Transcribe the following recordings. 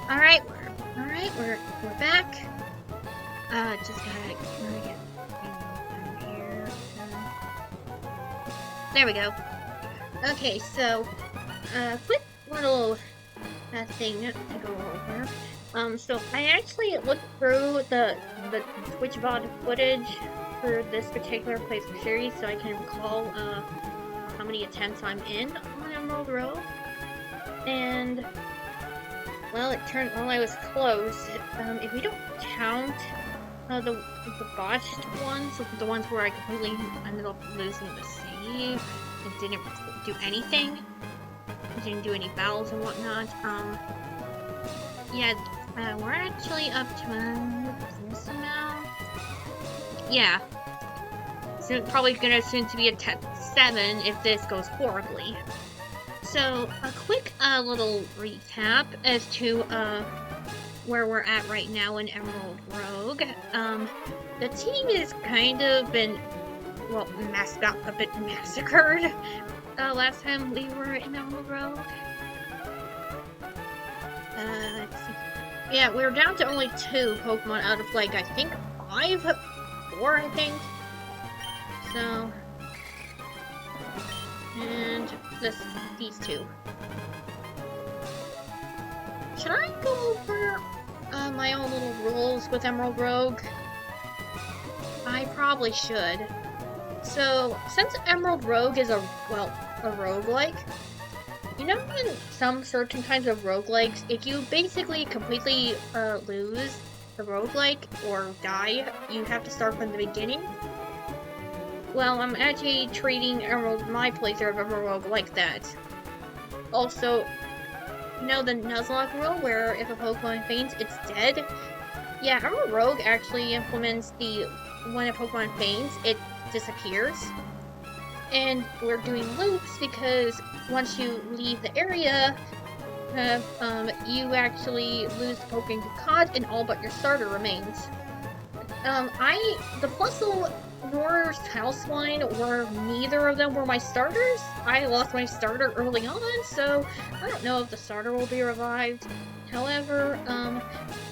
Alright, we're back. Just gotta get down here. There we go. Okay, so quick little thing to go over. So I actually looked through the Twitch VOD footage for this particular playthrough series, so I can recall how many attempts I'm in on Emerald Road, and well, it turned while I was close. If we don't count the botched ones, the ones where I completely ended up losing the save and didn't do anything, didn't do any battles and whatnot. Yeah, we're actually up to this amount. Yeah, so probably gonna soon to be at 7 if this goes horribly. So, a quick little recap as to where we're at right now in Emerald Rogue. The team has kind of been, well, a bit massacred last time we were in Emerald Rogue. Let's see. Yeah, we're down to only 2 Pokemon out of, like, I think 4, I think. So... and these 2. Should I go over my own little rules with Emerald Rogue? I probably should. So, since Emerald Rogue is a roguelike, you know in some certain kinds of roguelikes, if you basically completely lose the roguelike or die, you have to start from the beginning? Well, I'm actually treating my playthrough of Emerald Rogue like that. Also, you know the Nuzlocke rule where if a Pokemon faints, it's dead? Yeah, Emerald Rogue actually implements when a Pokemon faints, it disappears. And we're doing loops because once you leave the area, you actually lose the Pokemon you caught and all but your starter remains. The Plusle Roar's Houseline neither of them were my starters. I lost my starter early on, so I don't know if the starter will be revived. However,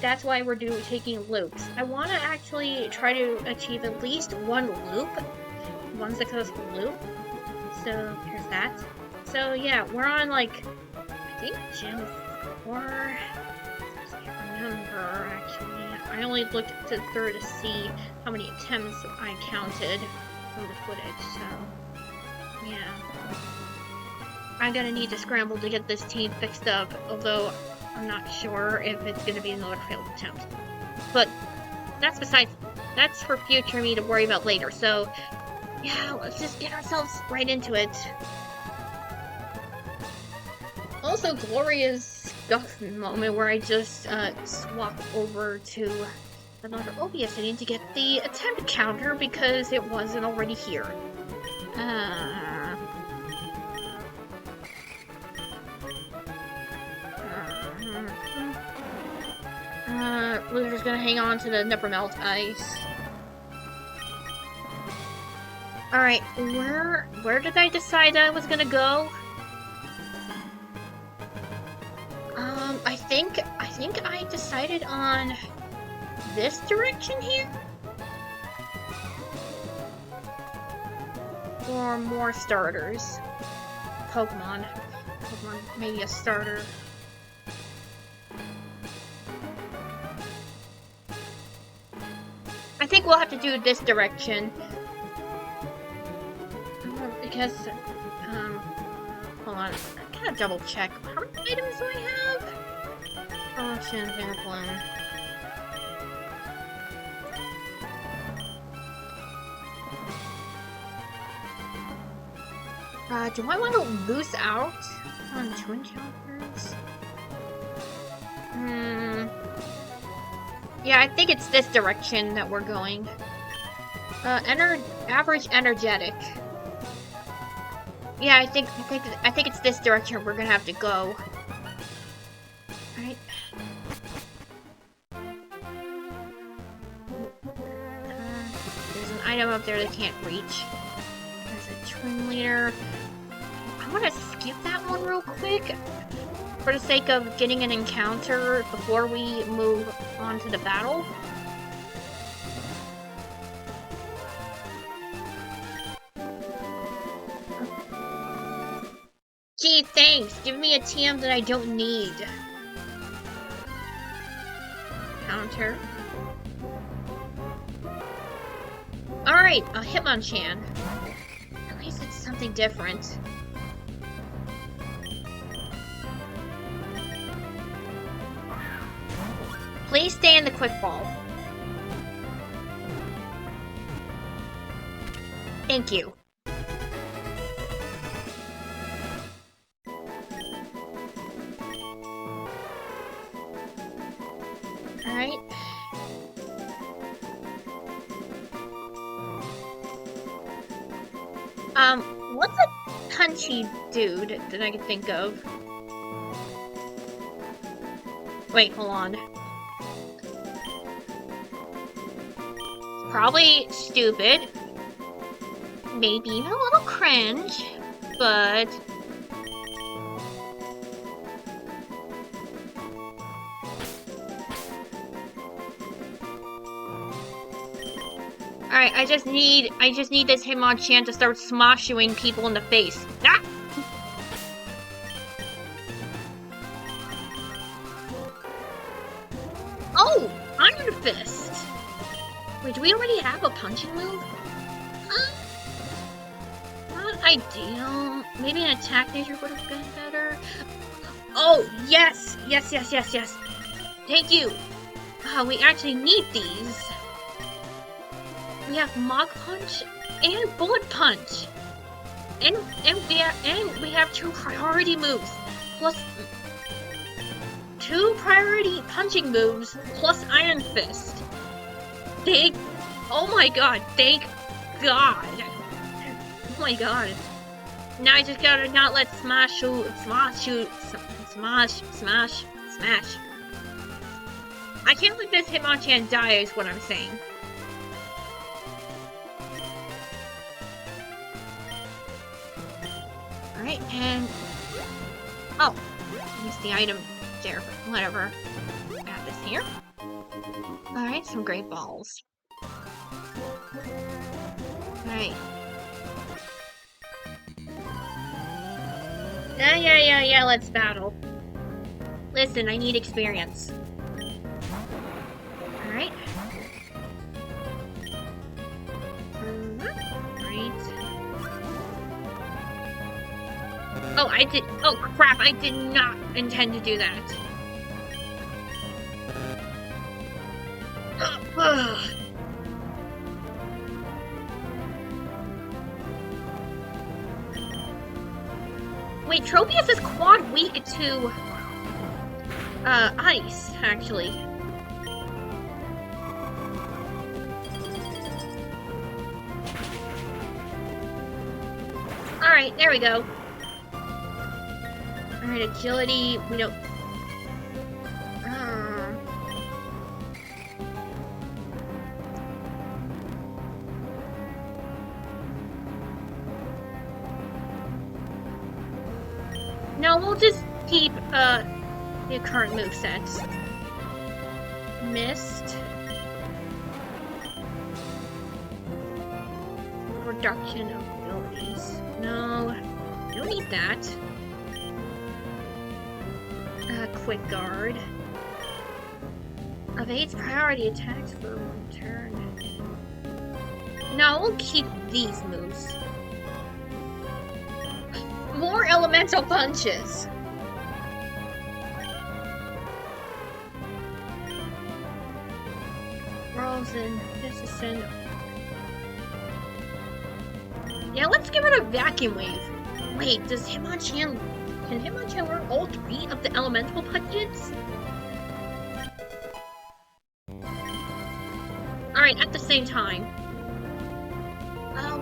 that's why we're taking loops. I want to actually try to achieve at least one successful loop. So, here's that. So, yeah, we're on, like, I think Gym 4. I can't remember, actually. I only looked through to see how many attempts I counted from the footage, so yeah. I'm gonna need to scramble to get this team fixed up, although I'm not sure if it's gonna be another failed attempt. But that's for future me to worry about later, so yeah, let's just get ourselves right into it. Also, Gloria's moment where I just swap over to another. Oh yes, I need to get the attempt counter because it wasn't already here. We're just gonna hang on to the Never Melt Ice. Alright, where did I decide I was gonna go? I think I decided on this direction here? Or more starters. Pokemon, maybe a starter. I think we'll have to do this direction. Because, hold on, I gotta double check. How many items do I have? Option, Pamplin. Do I want to lose out on Twin Counters? Yeah, I think it's this direction that we're going. Average energetic. Yeah, I think it's this direction we're gonna have to go. Right. There's an item up there they can't reach. There's a twin leader. I want to skip that one real quick. for the sake of getting an encounter before we move on to the battle. Gee, thanks. Give me a TM that I don't need. Counter. Alright, a Hitmonchan. At least it's something different. Please stay in the quick ball. Thank you. Alright. What's a punchy dude that I can think of? Wait, hold on. Probably stupid. Maybe even a little cringe, but... Alright, I just need this Hitmonchan to start smoshing people in the face. Ah! Oh! Iron Fist! Wait, do we already have a punching move? Not ideal. Maybe an attack nature would have been better. Oh, yes! Yes, yes, yes, yes. Thank you. We actually need these. We have Mach Punch and Bullet Punch. And we have 2 priority moves. Plus 2 priority punching moves plus Iron Fist. Oh my god, thank god. Oh my god. Now I just gotta not let smash. I can't let this Hitmonchan die is what I'm saying. Alright, and... Oh, use the item there, but whatever. Got this here. Alright, some great balls. Alright. Yeah, let's battle. Listen, I need experience. Alright. Oh, oh crap, I did not intend to do that. Wait, Tropius is quad weak to, ice, actually. Alright, there we go. Alright, agility, we don't... No, we'll just keep, the current movesets. Mist. Reduction of abilities. No, don't need that. Quick Guard. Evades priority attacks for 1 turn. No, we'll keep these moves. More elemental punches! Frozen, Disascend. Yeah, let's give it a vacuum wave. Wait, does Hitmonchan... Can Hitmonchan learn all 3 of the elemental punches? Alright, at the same time.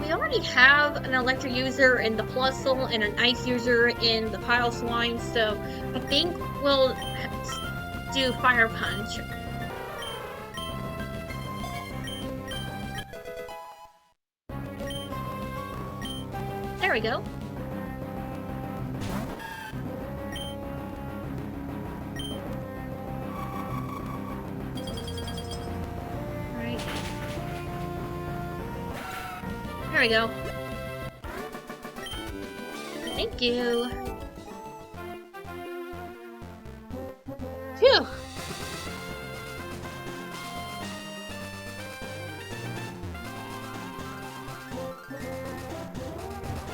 We already have an electric user in the Plusle and an ice user in the Pile Slime, so I think we'll do Fire Punch. There we go. we go. Thank you. Phew.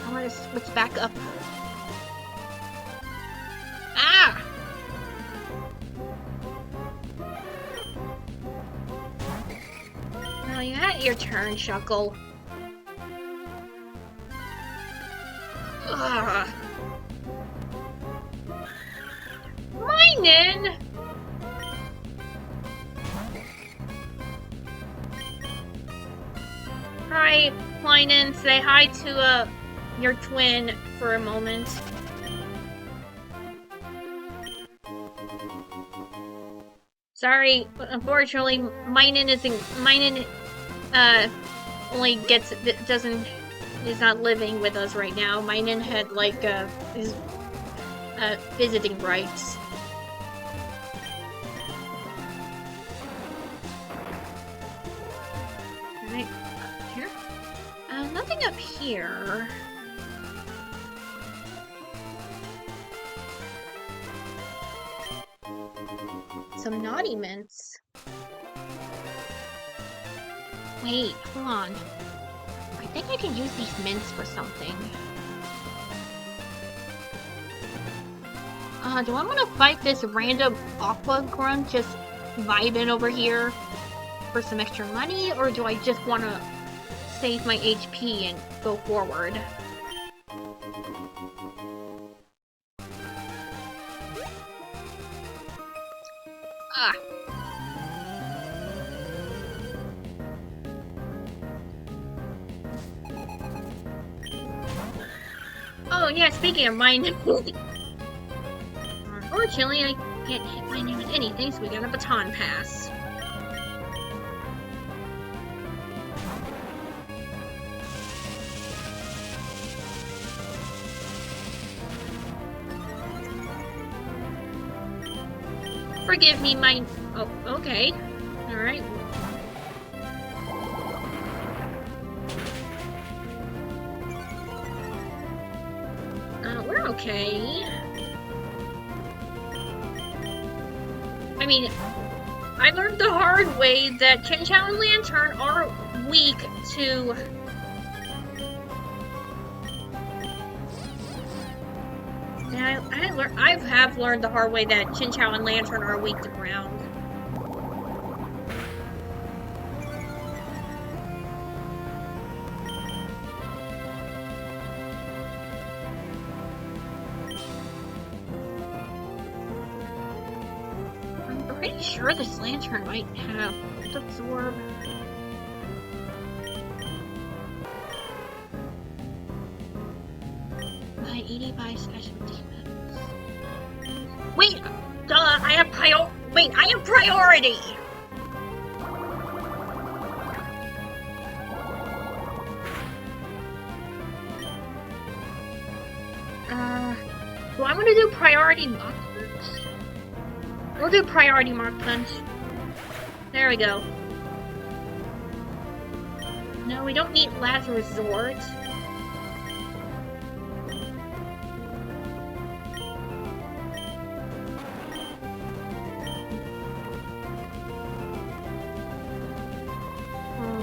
I want to switch back up. Ah! Well, you had your turn, Shuckle. Ugh. Minin! Hi, Minin. Say hi to, your twin for a moment. Sorry, but unfortunately, Minin only is not living with us right now. Minin had, like, his, visiting rights. Alright, up here? Nothing up here. Some naughty mints. Wait, hold on. I think I can use these mints for something. Do I want to fight this random aqua grunt just vibing over here for some extra money, or do I just want to save my HP and go forward? Ah. Oh yeah, speaking of mine, unfortunately I can't hit my name with anything, so we got a baton pass. Forgive me, my... Oh, okay. Alright. We're okay. I mean, I learned the hard way that Chinchou and Lantern are weak to... I have learned the hard way that Chinchou and Lantern are weak to ground. I'm pretty sure this Lantern might have absorb. My 85 special demons. Wait! I have priority! Do I want to do priority Mach Punch? We'll do priority Mach Punch. There we go. No, we don't need Last Resort.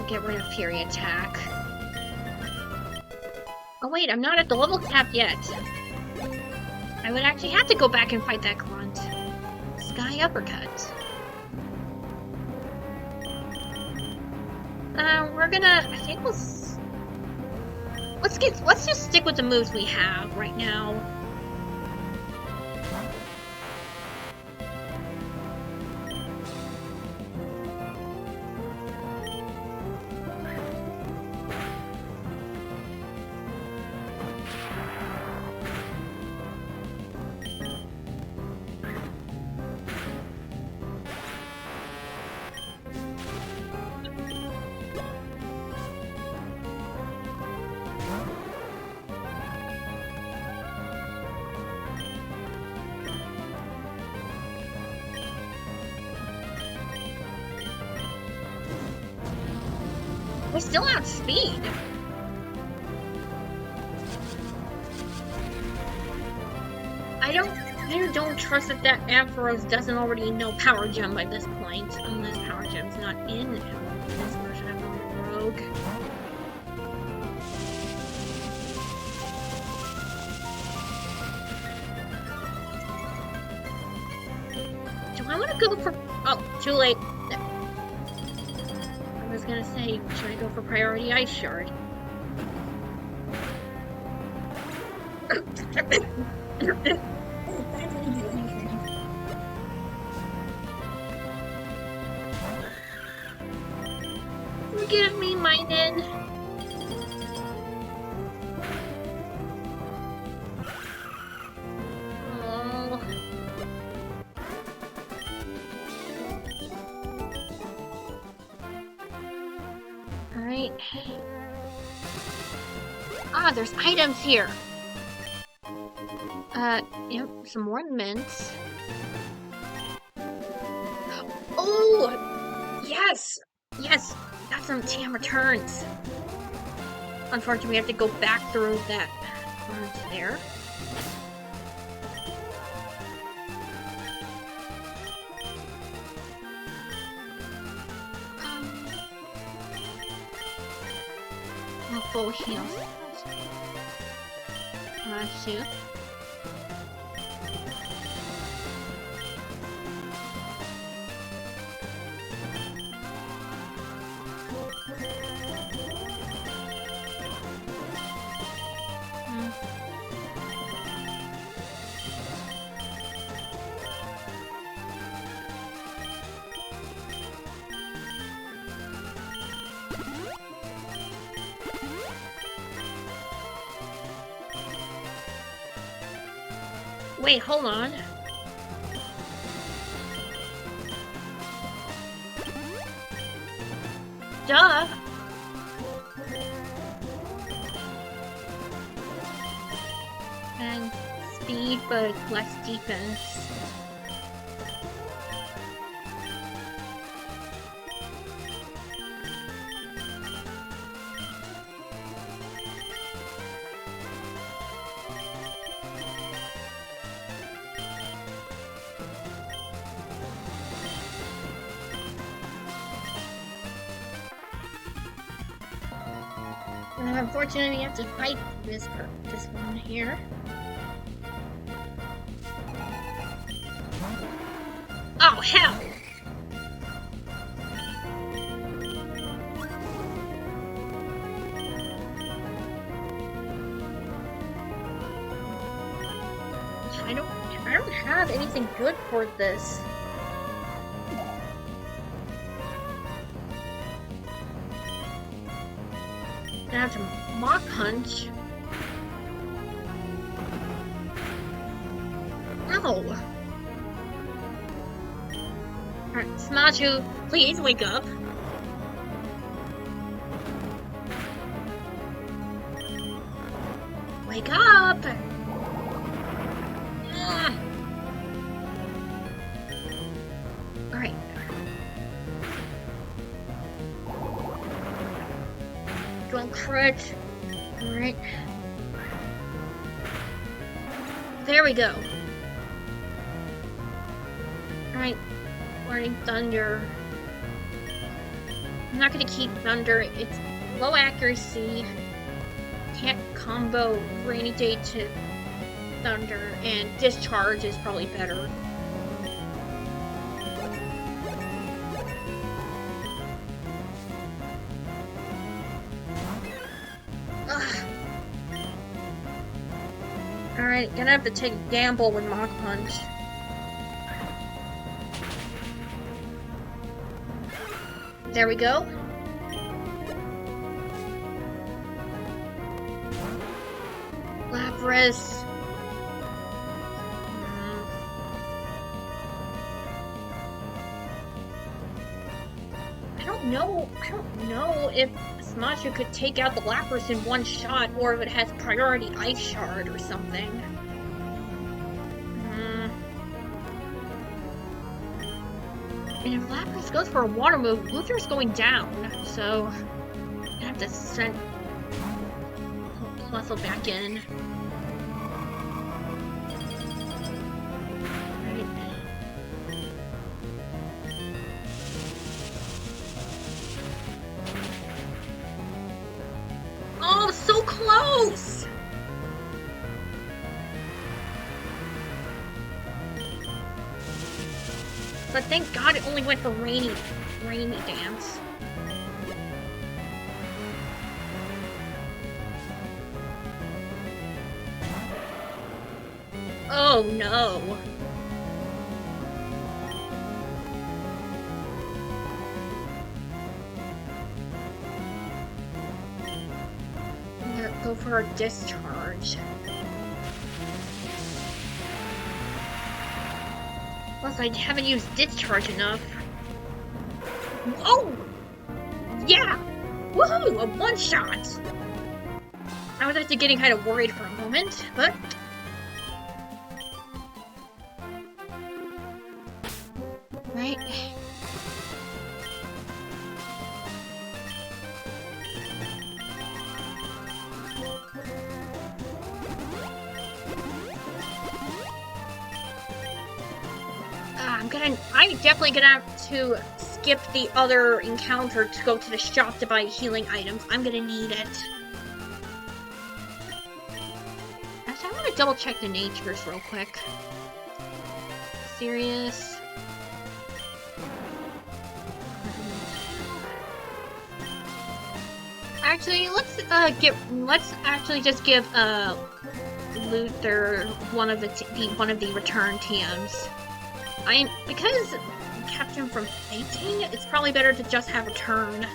Get rid of Fury Attack. Oh wait, I'm not at the level cap yet. I would actually have to go back and fight that grunt. Sky Uppercut. We're gonna... I think we'll... Let's just stick with the moves we have right now. We still outspeed. I don't trust that Ampharos doesn't already know Power Gem by this point, unless Power Gem's not in this version of Rogue. Do I want to go for... Oh, too late. I was gonna say, should I go for Priority Ice Shard? Forgive me, Minun. Oh. Alright. Ah, there's items here. Yep, some more mints. Oh! Yes! Yes! Got some TM returns. Unfortunately, we have to go back through that there. Full heals. Shoot. Wait, hold on. Duh! And speed, but less defense. Unfortunately, we have to fight this one here. Oh, hell! I don't have anything good for this. I have to Mach Punch. No. Alright, Smashu, please wake up. Wake up! Alright. Don't crit. Alright. There we go. Alright. Learning Thunder. I'm not gonna keep Thunder. It's low accuracy. Can't combo Rainy Day to Thunder. And Discharge is probably better. Alright, gonna have to take a gamble with Mach Punch. There we go. Lapras. I don't know if Smashu could take out the Lapras in one shot, or if it has priority Ice Shard or something. And if Lapras goes for a water move, Luther's going down, so I have to send Plusle back in. close! But thank God it only went for rainy dance. Oh no. Go for a discharge. Plus, I haven't used discharge enough. Oh! Yeah! Woohoo! A one-shot! I was actually getting kind of worried for a moment, but... Right. I'm definitely gonna have to skip the other encounter to go to the shop to buy healing items. I'm gonna need it. Actually, I want to double check the natures real quick. Serious. Actually, let's actually just give Luther one of the return TMs. Because we kept him from fainting, it's probably better to just have a turn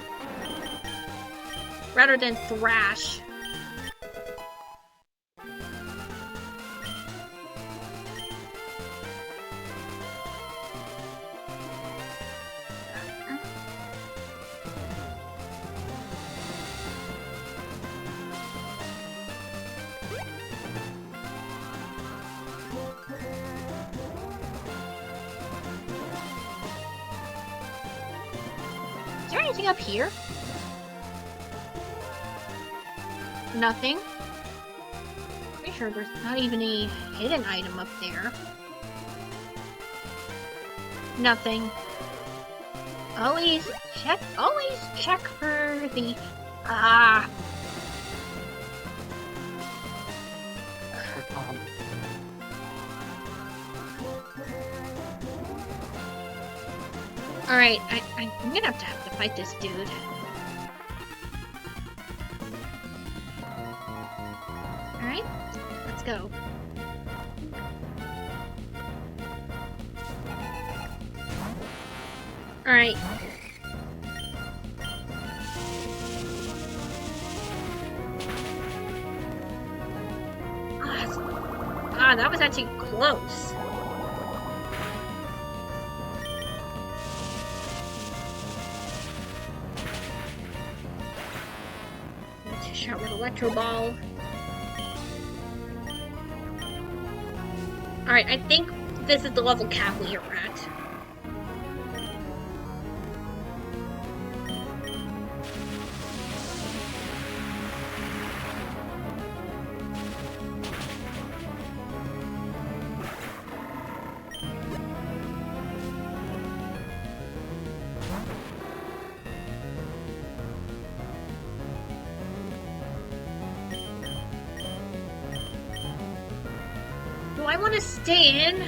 rather than thrash. Is there anything up here? Nothing. Pretty sure there's not even a hidden item up there. Nothing. Always check for the... Alright, I'm gonna have to fight this dude. Alright, let's go. Alright. That was actually close. Shot with Electro Ball. Alright, I think this is the level cap we are at. Do I want to stay in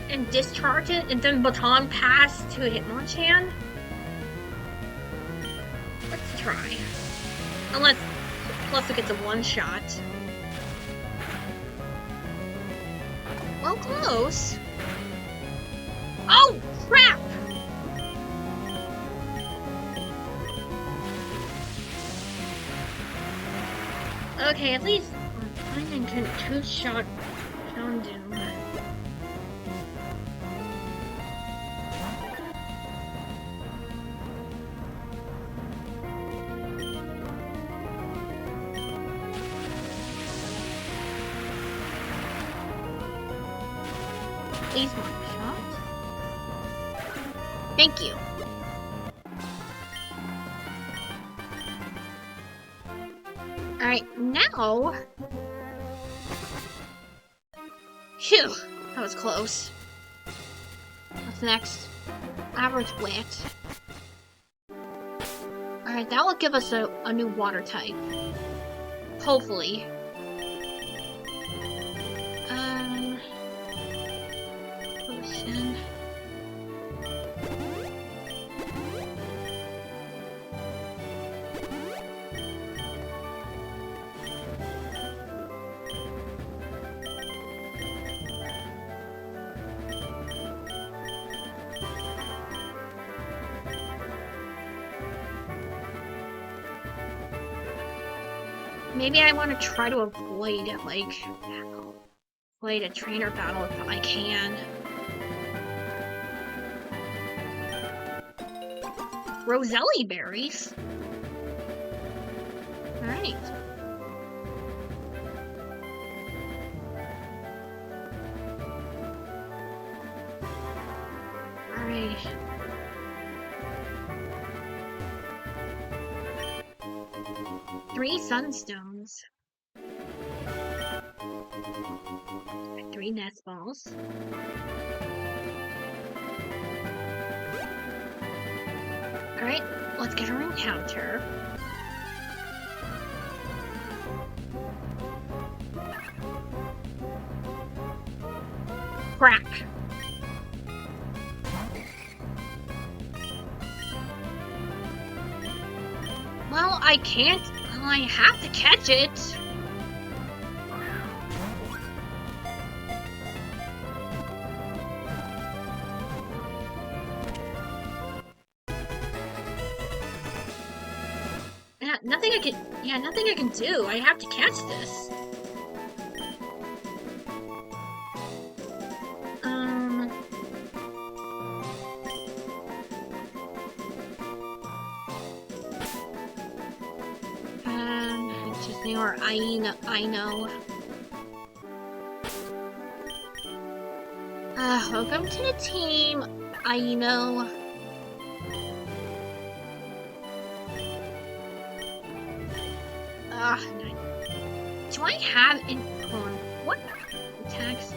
and discharge it and then baton pass to Hitmonchan? Let's try. Plus it gets a one-shot. Well, close. Oh, crap! Okay, at least I can two-shot found him. Please one shot. Thank you. Alright, now... Phew, that was close. What's next? Average Blast. Alright, that will give us a new water type. Hopefully. Potion. Maybe I want to try to avoid a trainer battle if I can. Roselli berries. All right. All right. Three sunstones. 3 nest balls. Alright, let's get our encounter. Crack. Well, I can't. I have to catch it. Nothing I can do. I have to catch this. Just ignore I know. Welcome to the team, I know. Do I have what attacks?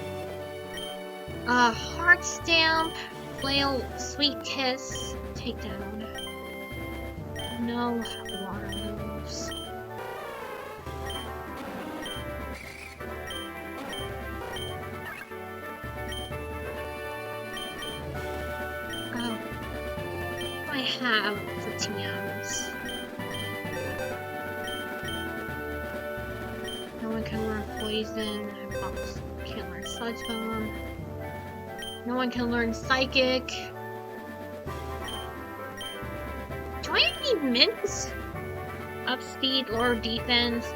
Heart stamp, flail, sweet kiss, takedown. No water moves. Oh, I have for TMs. No one can learn poison. Can't learn sludge bomb. No one can learn psychic. Do I need mints? Up speed, lower defense.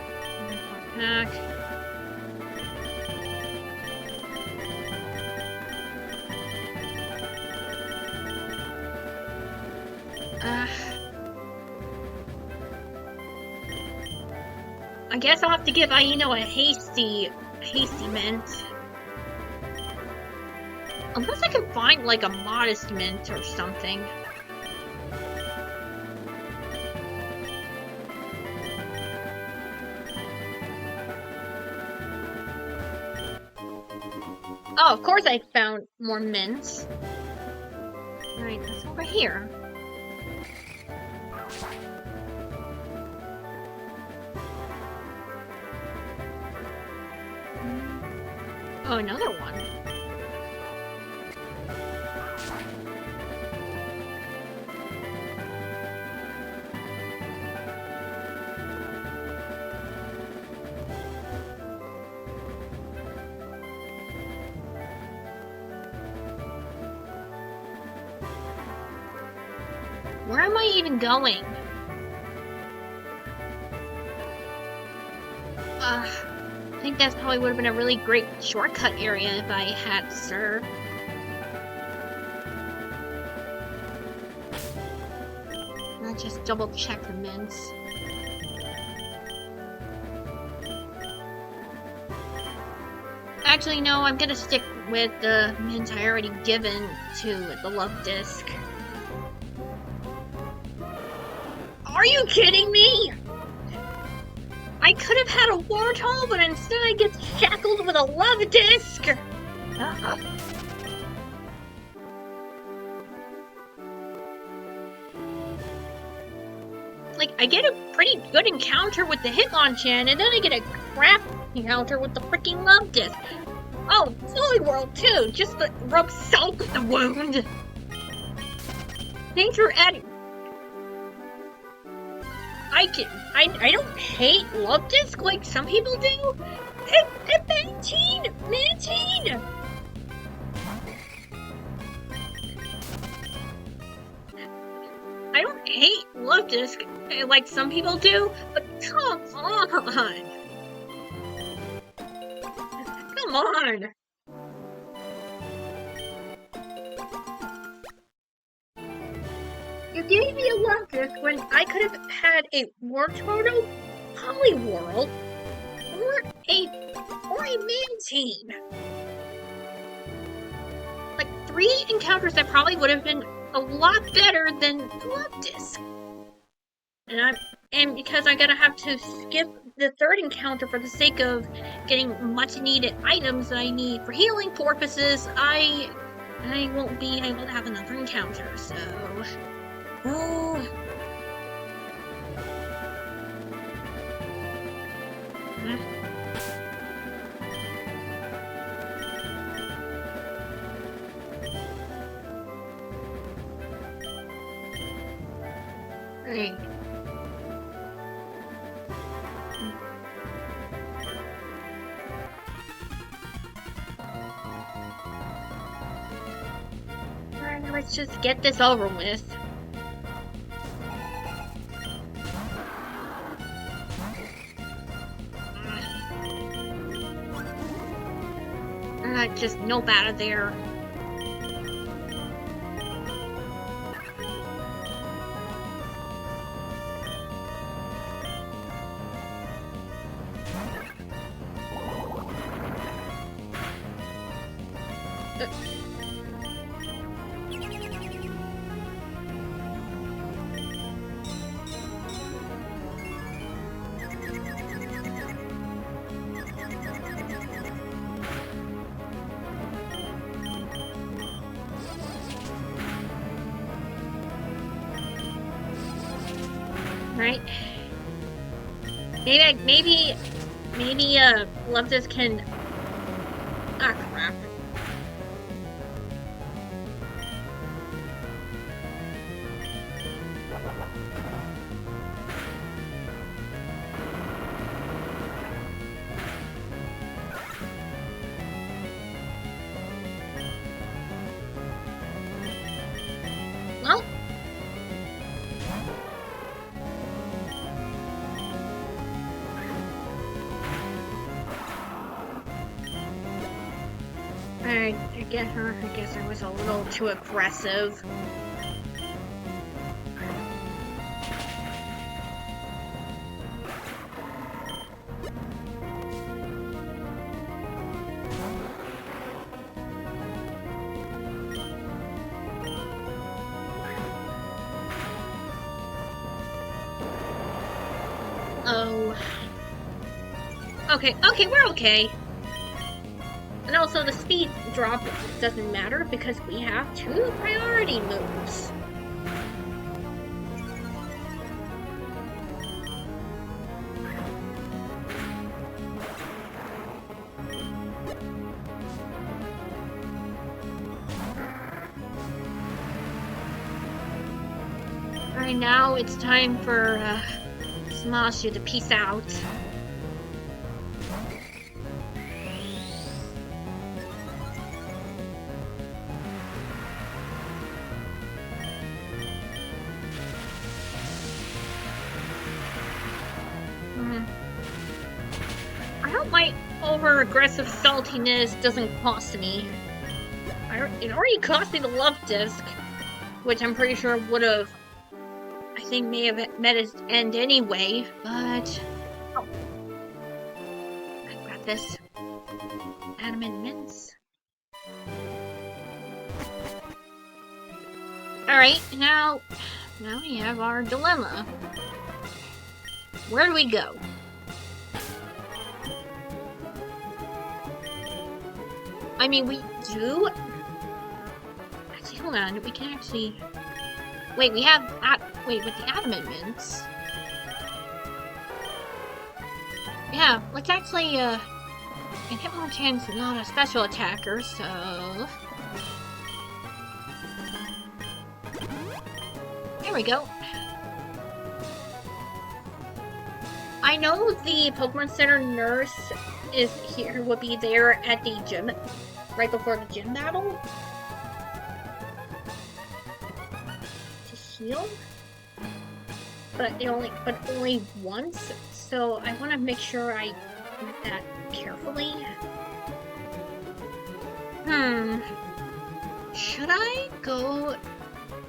Pack. I guess I'll have to give Aino a hasty mint. Unless I can find like a modest mint or something. Oh, of course I found more mints. Alright, that's over here. Oh, another one. Where am I even going? I think that probably would have been a really great shortcut area if I had Sir. I'll just double check the mints. Actually, no, I'm gonna stick with the mint I already given to the love disc. Are you kidding me? I could have had a warthol, but instead I get shackled with a love disc! Like, I get a pretty good encounter with the Hitmonchan, and then I get a crap encounter with the freaking Love Disc. Oh, Silly World too, just to rub salt in the wound. Thanks for adding. I don't hate Love Disc like some people do. Mantine! I don't hate Love Disc like some people do, but come on! Come on! You gave me a Love Disc when I could have had a Wartortle, Poliwhirl, or a Mantine. Like 3 encounters that probably would have been a lot better than Love Disc. And because I'm gonna have to skip the 3rd encounter for the sake of getting much needed items that I need for healing purposes, I won't be able to have another encounter, so... Oh... Right. Alright, let's just get this over with. Just nope out of there. Right? Maybe Love Disc can... Ah, crap. Well... I guess I was a little too aggressive. Oh. Okay, we're okay. And also the speed drop doesn't matter because we have 2 priority moves. Alright, now it's time for Smashu to peace out. I hope my over-aggressive saltiness doesn't cost me. It already cost me the Love Disc, which I'm pretty sure would have, I think, may have met its end anyway, but... Oh. I got this. Adamant Mints. Alright, now we have our dilemma. Where do we go? I mean, we do... Actually, hold on. We can actually... Wait, we have... Wait, with the Adamant Mints... Yeah, let's actually, and Hitmonchan's not a special attacker, so... There we go. I know the Pokemon Center nurse is here, would be there at the gym, right before the gym battle. To heal? But only once, so I want to make sure I do that carefully. Should I go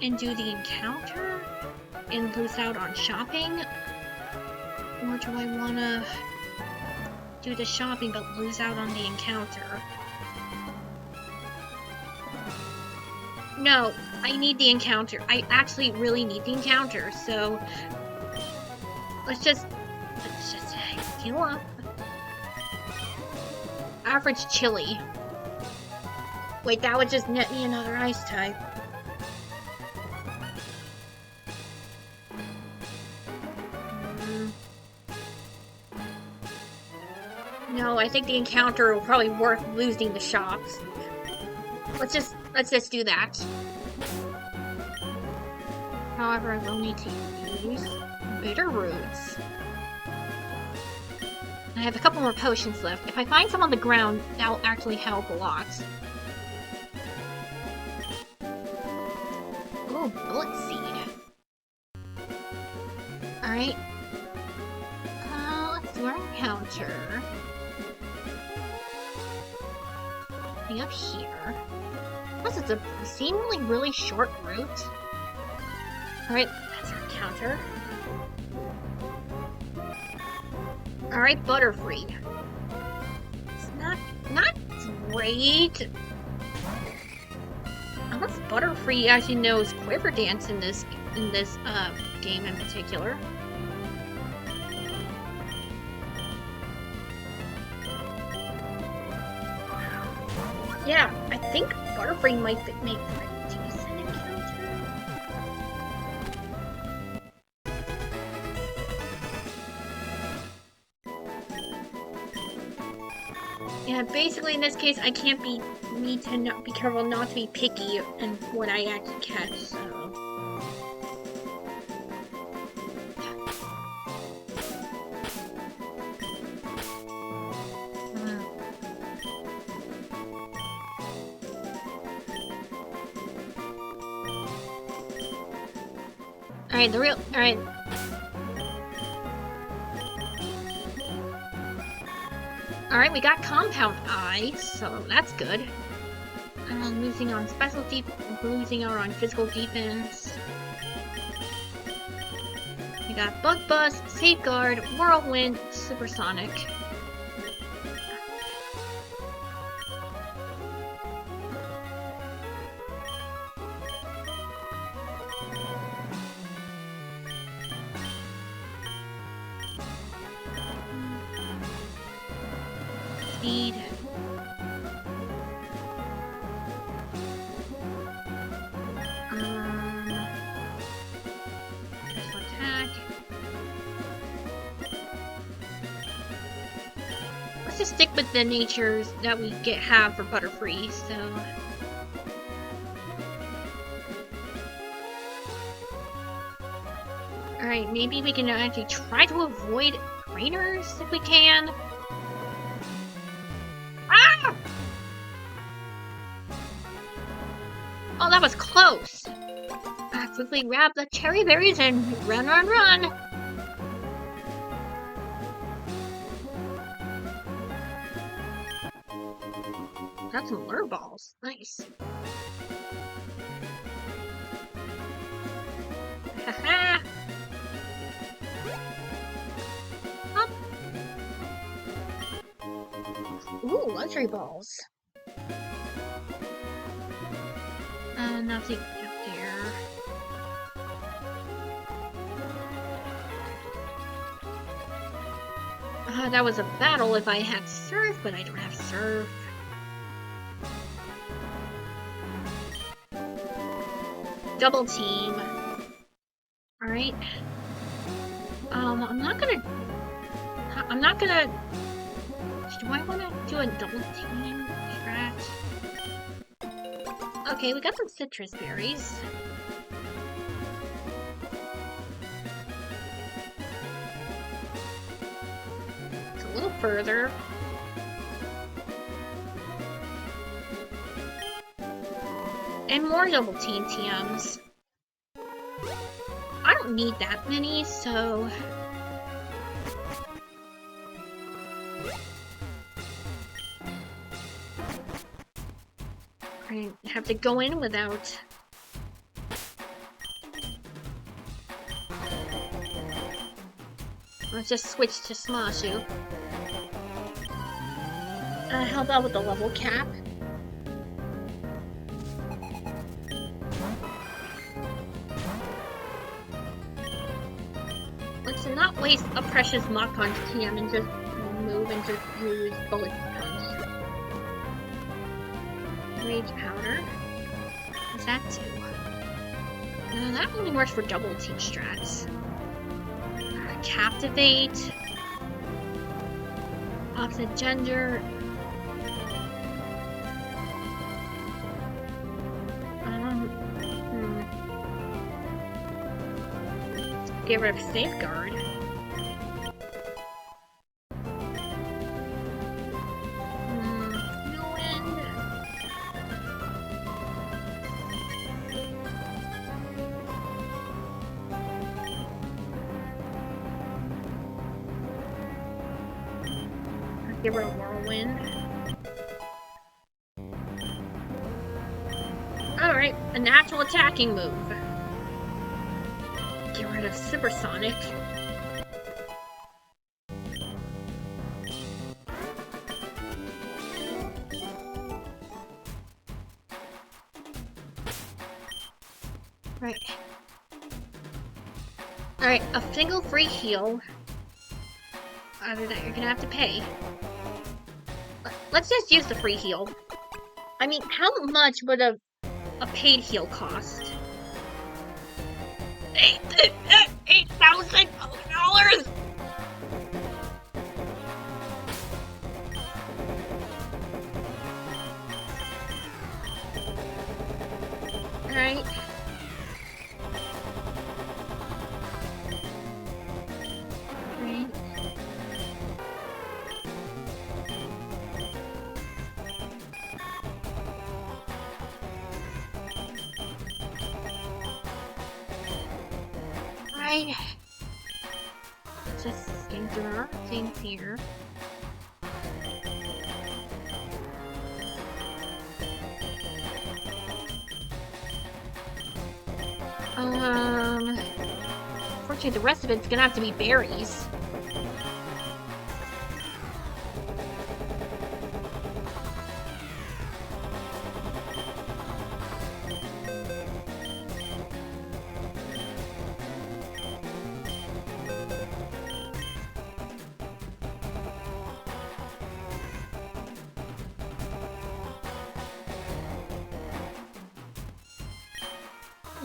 and do the encounter and lose out on shopping? Or do I want to do the shopping but lose out on the encounter? No, I need the encounter. I actually really need the encounter, so let's just heal up. Average chili. Wait, that would just net me another ice type. No, I think the encounter will probably worth losing the shops. Let's just do that. However, I will need to use bitter roots. I have a couple more potions left. If I find some on the ground, that'll actually help a lot. Oh, bullet seed. Alright. Let's do our encounter. Up here. Plus, it's a seemingly really short route. Alright, that's our encounter. Alright, Butterfree. It's not great. Unless Butterfree actually knows Quiver Dance in this game in particular. Yeah, I think Butterfree might make a decent encounter. Yeah, basically in this case, I can't be careful not to be picky in what I actually catch. So. Alright. Alright, we got Compound Eye, so that's good. Losing on losing out on physical defense. We got Bug Buzz, Safeguard, Whirlwind, Supersonic. Speed. Special attack. Let's just stick with the natures that we have for Butterfree, so. Alright, maybe we can actually try to avoid trainers if we can. Ah! Oh, that was close! Quickly grab the cherry berries and run! Got some lure balls. Nice. Haha! Ooh, luxury balls. Nothing up there. That was a battle if I had Surf, but I don't have Surf. Double team. Alright. I'm not gonna... I'm not gonna... Do I want to do a double team strat? Okay, we got some citrus berries. It's a little further. And more double team TMs. I don't need that many, so... I have to go in without... Let's just switch to Smashu. How about with the level cap? Let's not waste a precious Mach Punch TM and just move and just use Bullet Punch. Rage Powder. What's that do? That only works for double team strats. Captivate. Opposite gender. Get rid of Safeguard. No end. Get rid of Whirlwind. Alright, a natural attacking move. Get rid of Supersonic. Right. Alright, a single free heal. Other than that, you're gonna have to pay. Let's just use the free heal. I mean, how much would a paid heal cost? $8,000. All right. Right. Just skim through our things here. Unfortunately, the rest of it's gonna have to be berries.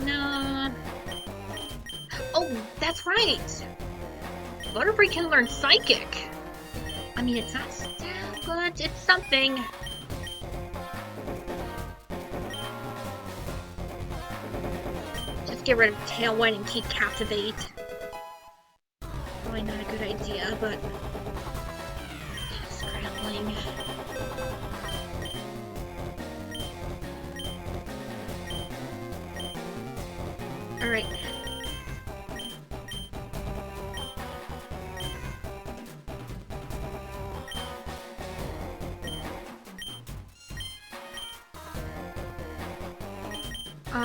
No. Oh, that's right! Butterfree can learn Psychic! I mean, it's not stat, but it's something. Just get rid of Tailwind and keep Captivate. Probably not a good idea, but... Scrambling. Alright.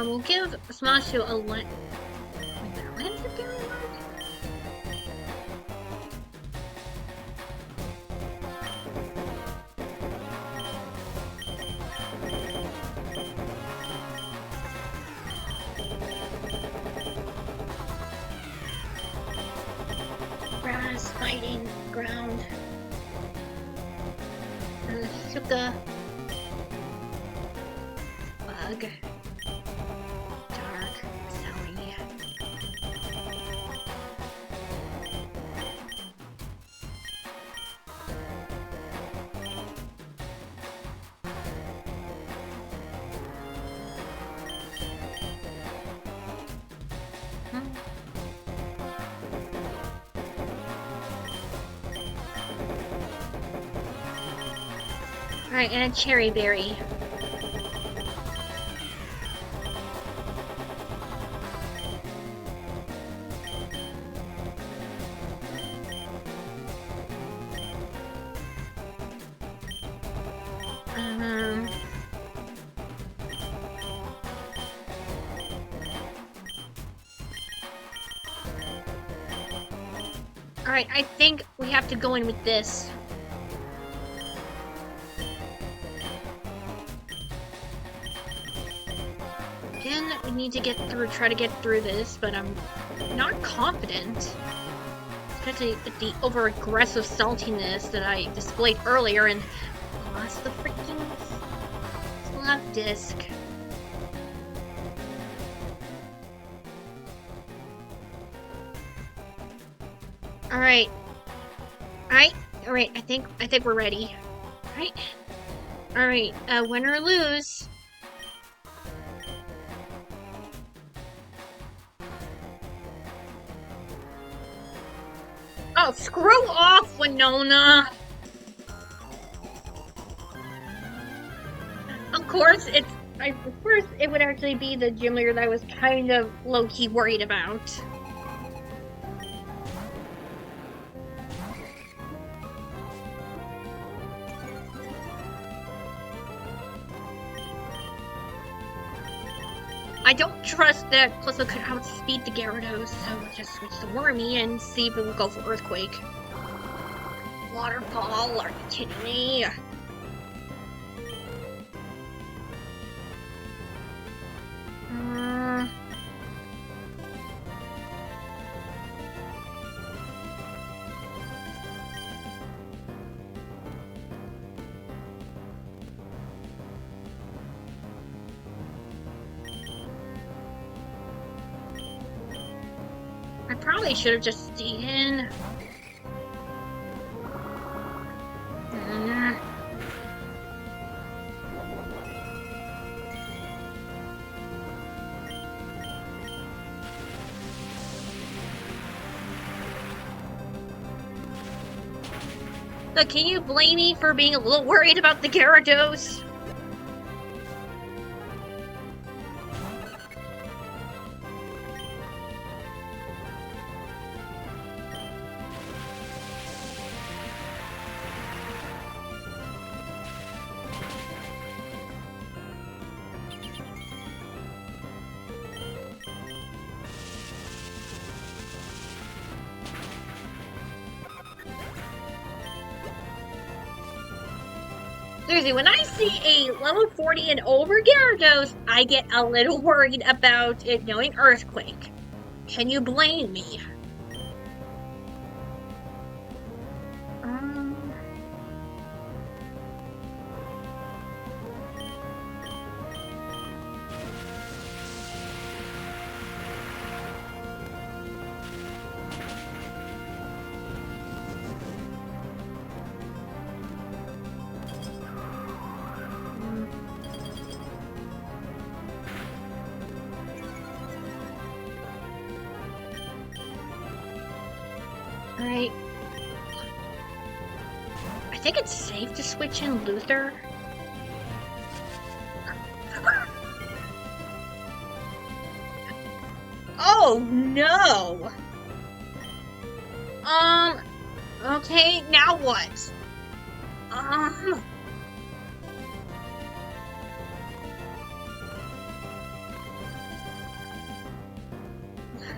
We'll give Smashu a lens. Wait, that lens is gonna work? Grass, fighting, ground. Shuka. Bug. Dark. Sally. Alright, and a cherry berry. Alright, I think we have to go in with this. Again, we need to try to get through this, but I'm not confident. Especially with the over-aggressive saltiness that I displayed earlier and lost the freaking slab disc. Alright. Alright, I think we're ready. Alright, win or lose. Oh, screw off, Winona! Of course, it would actually be the gym leader that I was kind of low-key worried about. I don't trust that Clisso could outspeed the Gyarados, so we'll just switch to Wormy and see if it will go for Earthquake. Waterfall, are you kidding me? I probably should have just stayed in. Look, can you blame me for being a little worried about the Gyarados? Seriously, when I see a level 40 and over Gyarados, I get a little worried about it knowing Earthquake. Can you blame me? Alright. I think it's safe to switch in Luther. Oh no! Okay, now what?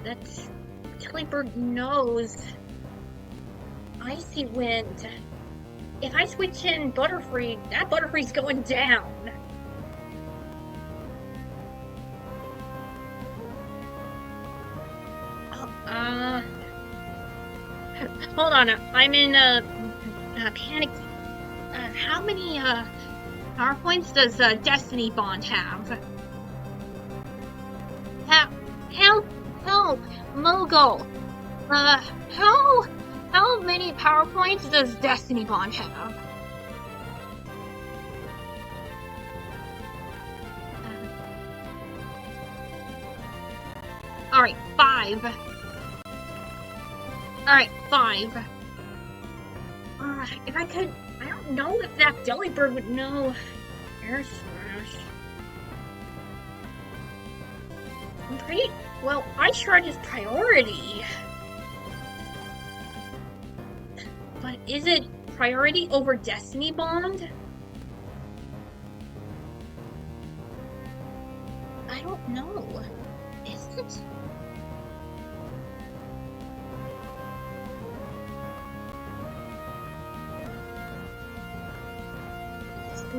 That's Clipper knows. Icy Wind. If I switch in Butterfree, that Butterfree's going down. Hold on, I'm in panic. How many power points does Destiny Bond have? Help, Mogul. How many power points does Destiny Bond have? Alright, 5. Alright, 5. If I could, I don't don't know if that Delibird would know Air Slash. I'm pretty... Well, Ice Shard is priority. But is it priority over Destiny Bond? I don't know. Is it?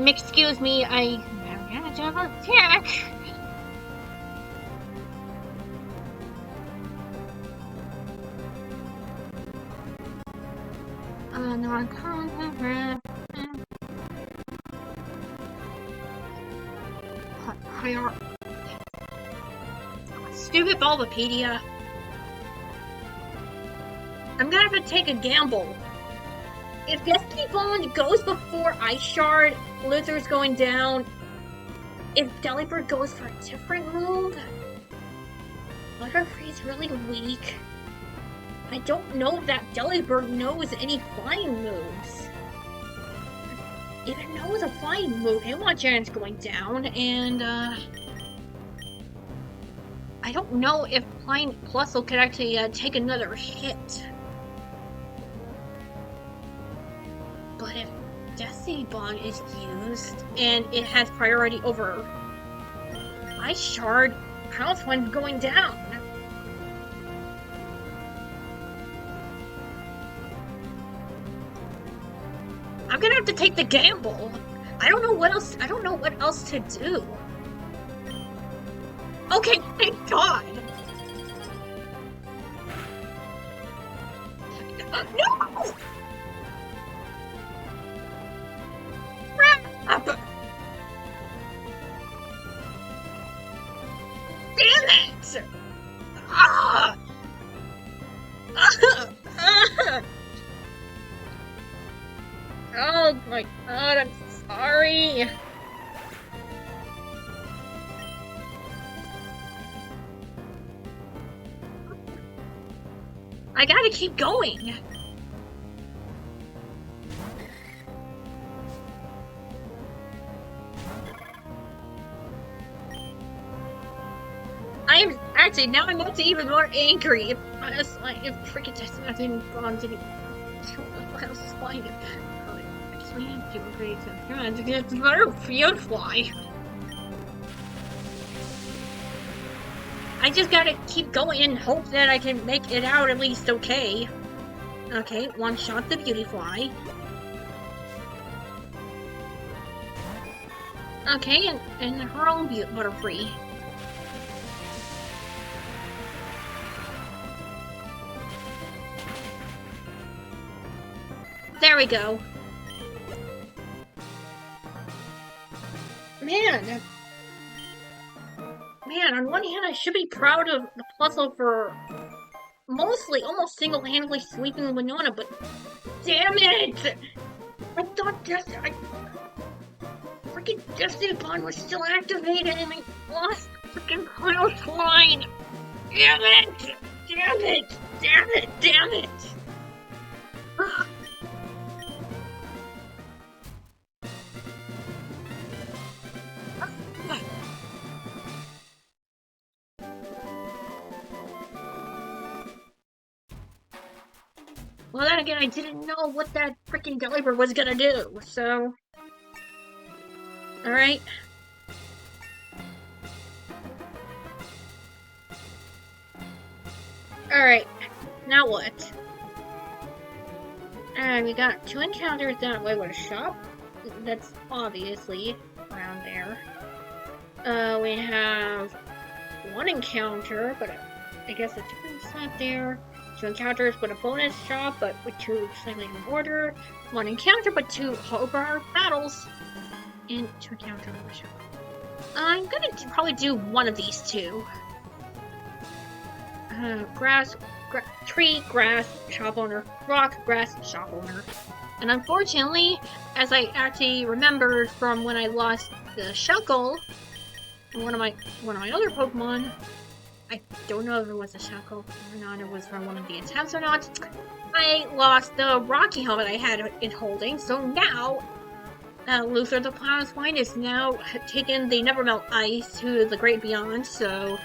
Excuse me, I have a job attack. Stupid Bulbapedia. I'm gonna have to take a gamble. If Destiny Bond goes before Ice Shard, Luther's going down. If Delibird goes for a different move, Butterfree is really weak. I don't know if that Delibird knows any flying moves. If it knows a flying move, Hitmonchan's going down, and I don't know if Flying Plus will could actually take another hit. But if Destiny Bond is used, and it has priority over Ice Shard, how's one going down? I'm gonna have to take the gamble. I don't know what else to do. Okay, thank God. No! Crap! Damn it! Ah! Oh my God, I'm sorry. I gotta keep going. I'm actually even more angry. If freaking Destiny Bond didn't, what else is flying? People create to get better field fly. I just gotta keep going and hope that I can make it out at least okay. Okay, one shot the beauty fly. Okay, and her own Butterfree. There we go. Man, on one hand, I should be proud of the Plusle for almost single-handedly sweeping Winona, but damn it! I thought freaking Destiny Bond was still activated and I lost freaking Cloud Line! Damn it! Damn it! Damn it! Damn it! Well, then again, I didn't know what that freaking Delibird was gonna do, so... Alright. Alright, now what? We got 2 encounters that way with a shop. That's obviously around there. We have 1 encounter, but I guess a different not there. 2 encounters with a bonus shop, but with 2 slightly in order. 1 encounter, but 2 Hogar battles. And 2 encounters with a shop. I'm gonna probably do one of these 2. Tree, grass, shop owner, rock, grass, shop owner. And unfortunately, as I actually remembered from when I lost the Shuckle, one of my other Pokemon, I don't know if it was a shackle or not, it was from one of the attempts or not. I lost the Rocky helmet I had it holding, so now Luther the Plow Swine is now taken the Nevermelt Ice to the Great Beyond, so...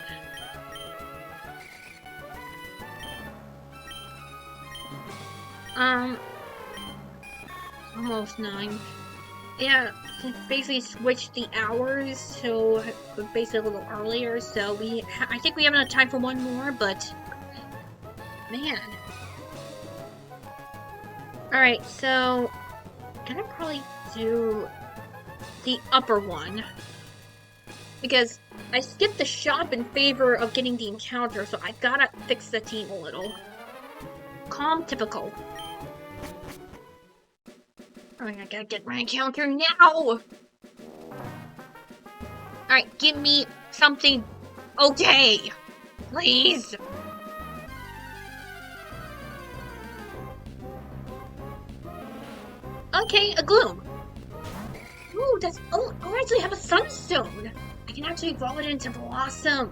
Almost 9. Yeah, basically switched the hours to basically a little earlier, so I think we have enough time for one more, but... Man. Alright, so... I'm gonna probably do the upper one. Because I skipped the shop in favor of getting the encounter, so I gotta fix the team a little. Calm, typical. Alright, I gotta get my encounter now! Alright, give me something okay! Please! Okay, a Gloom! Ooh, that's... Oh, I actually have a Sunstone! I can actually evolve it into Blossom!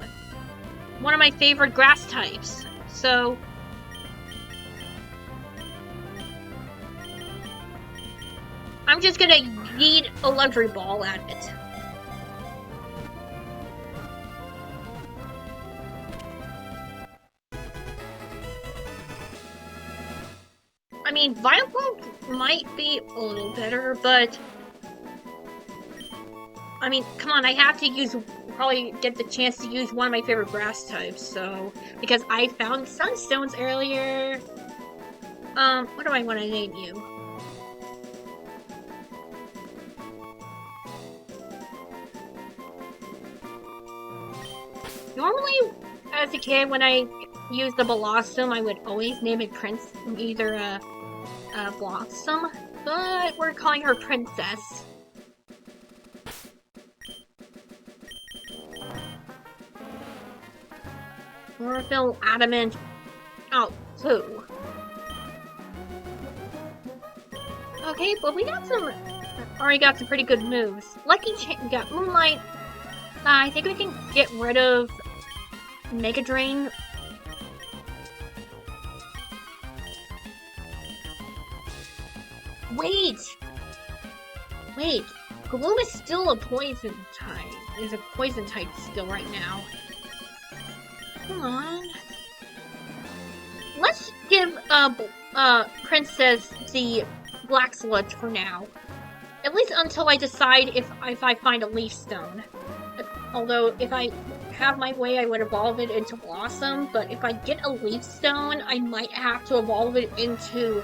One of my favorite grass types. So... I'm just gonna yeet a luxury ball at it. I mean, Vileplume might be a little better, but... I mean, come on, I have to use... Probably get the chance to use one of my favorite grass types, so... Because I found Sunstones earlier... what do I want to name you? Normally, as a kid, when I used the Blossom, I would always name it either a Blossom, but we're calling her Princess. Chlorophyll, Adamant, oh, poo. Okay, but we got some, already got some pretty good moves. Lucky we got Moonlight. I think we can get rid of Mega Drain. Wait! Gloom is still a poison type. Is a poison type still right now. Come on. Let's give Princess the Black Sludge for now. At least until I decide if I find a Leaf Stone. Although, if I have my way, I would evolve it into Blossom, but if I get a Leaf Stone, I might have to evolve it into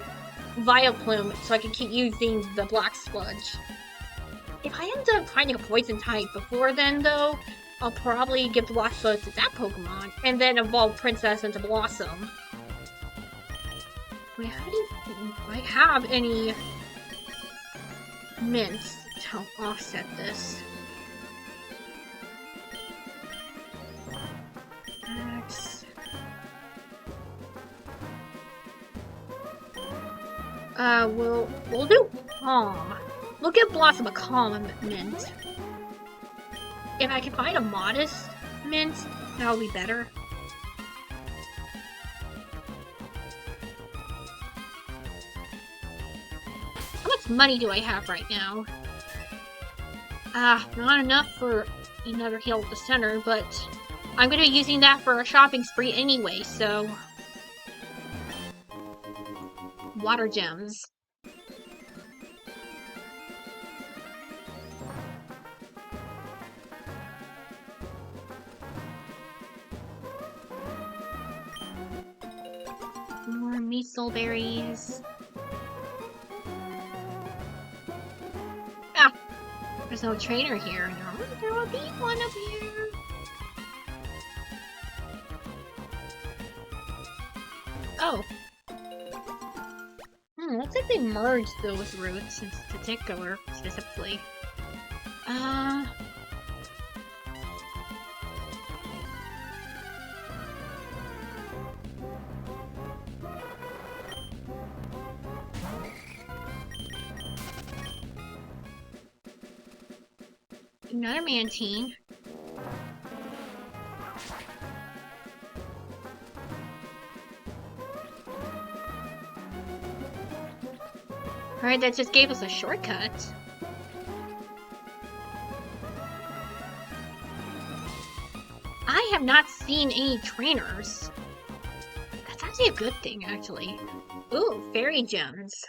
Vileplume so I can keep using the Black Sludge. If I end up finding a Poison type before then, though, I'll probably give the Black Sludge to that Pokemon, and then evolve Princess into Blossom. Wait, how do I have any mints to offset this? We'll do Calm. We'll give Blossom a Calm mint. If I can find a Modest mint, that'll be better. How much money do I have right now? Not enough for another heal at the center, but I'm gonna be using that for a shopping spree anyway, so... Water gems. More Measle berries. Ah! There's no trainer here. No, there will be one up here. Oh. Looks like they merged those routes in particular, specifically. Another Mantine. Alright, that just gave us a shortcut. I have not seen any trainers. That's actually a good thing, actually. Ooh, fairy gems.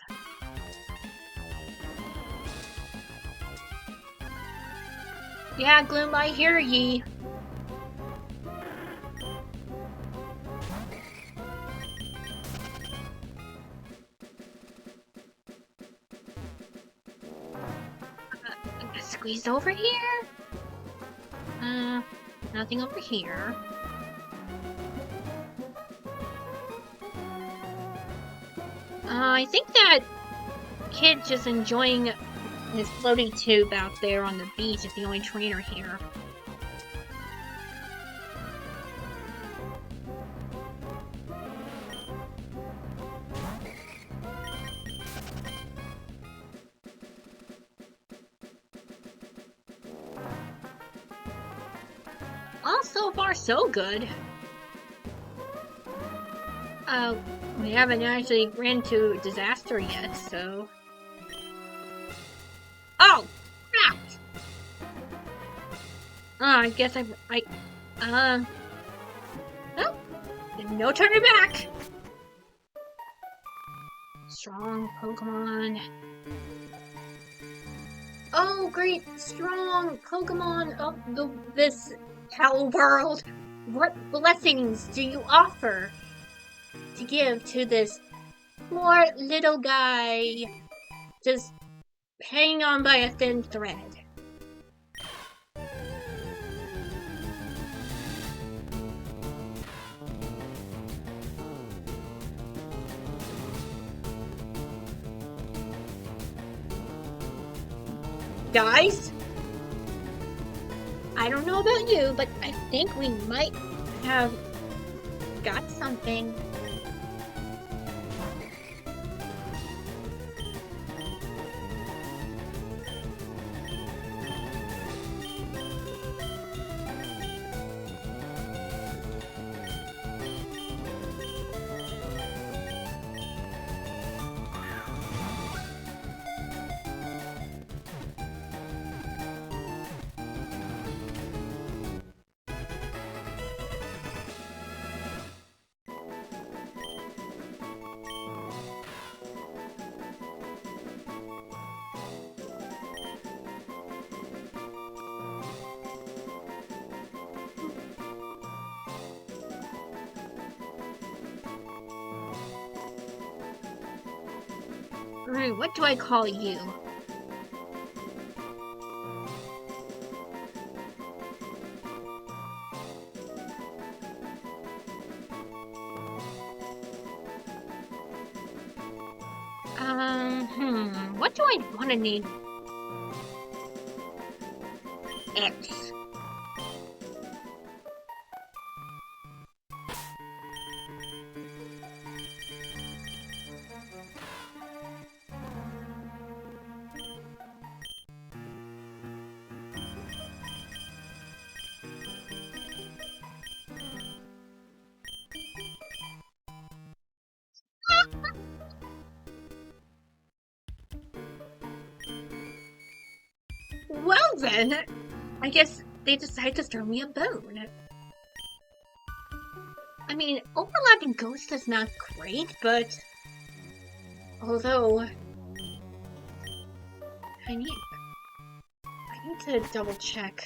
Yeah, Gloom, I hear ye. Squeeze over here? Nothing over here. I think that kid just enjoying his floating tube out there on the beach is the only trainer here. Well, so far so good. We haven't actually ran into disaster yet, so... Oh! Crap! I guess oh! No turning back! Strong Pokemon. Oh, great! Strong Pokemon of this Hell World! What blessings do you offer to give to this poor little guy just hanging on by a thin thread? Guys, I don't know about you, but I think we might have got something. Alright, what do I call you? What do I want to name? X. Well then, I guess they decided to throw me a bone. I mean, overlapping ghost is not great, but... Although... I need to double check,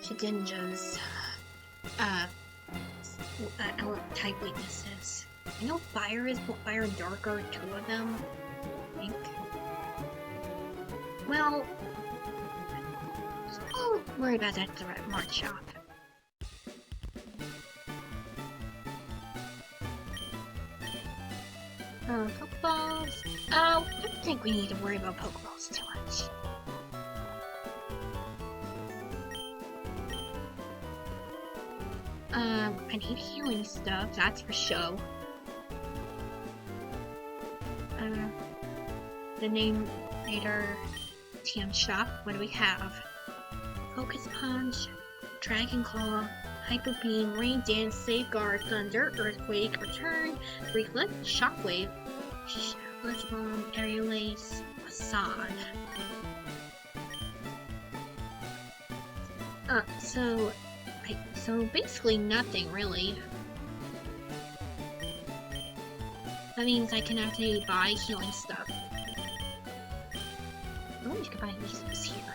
Shedinja's, type weaknesses. I know fire and dark are two of them, I think. Well... I'll worry about that at the Mart shop. Pokeballs. I don't think we need to worry about Pokeballs too much. I need healing stuff, that's for show. The name Raider TM shop, what do we have? Focus Punch, Dragon Claw, Hyper Beam, Rain Dance, Safeguard, Thunder, Earthquake, Return, Reflect, Shockwave, Let's aerialase facade. So basically nothing really. That means I can actually buy healing stuff. Oh, you can buy these here.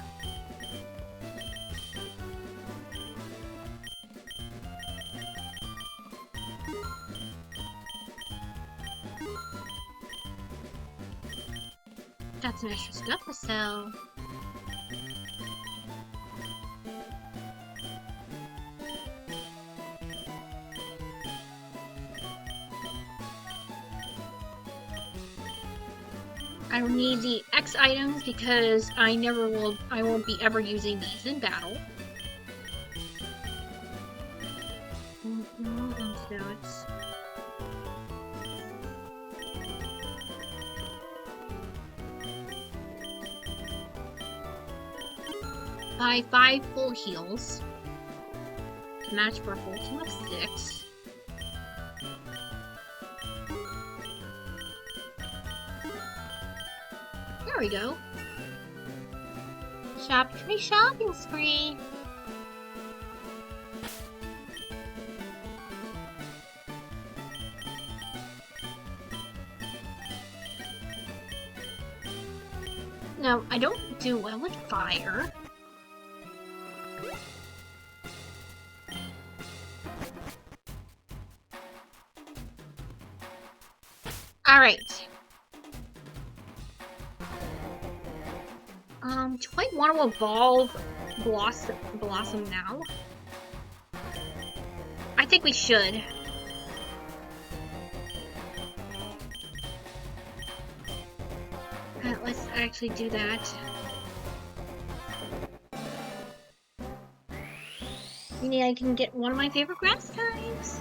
Got some extra stuff to sell. I will need the X items because I won't be ever using these in battle. So it's... Buy 5 full heals to match for a full team of 6. There we go. Shopping spree. No, I don't do well with fire. Alright. Do I want to evolve Blossom now? I think we should. Let's actually do that. Maybe I can get one of my favorite grass types.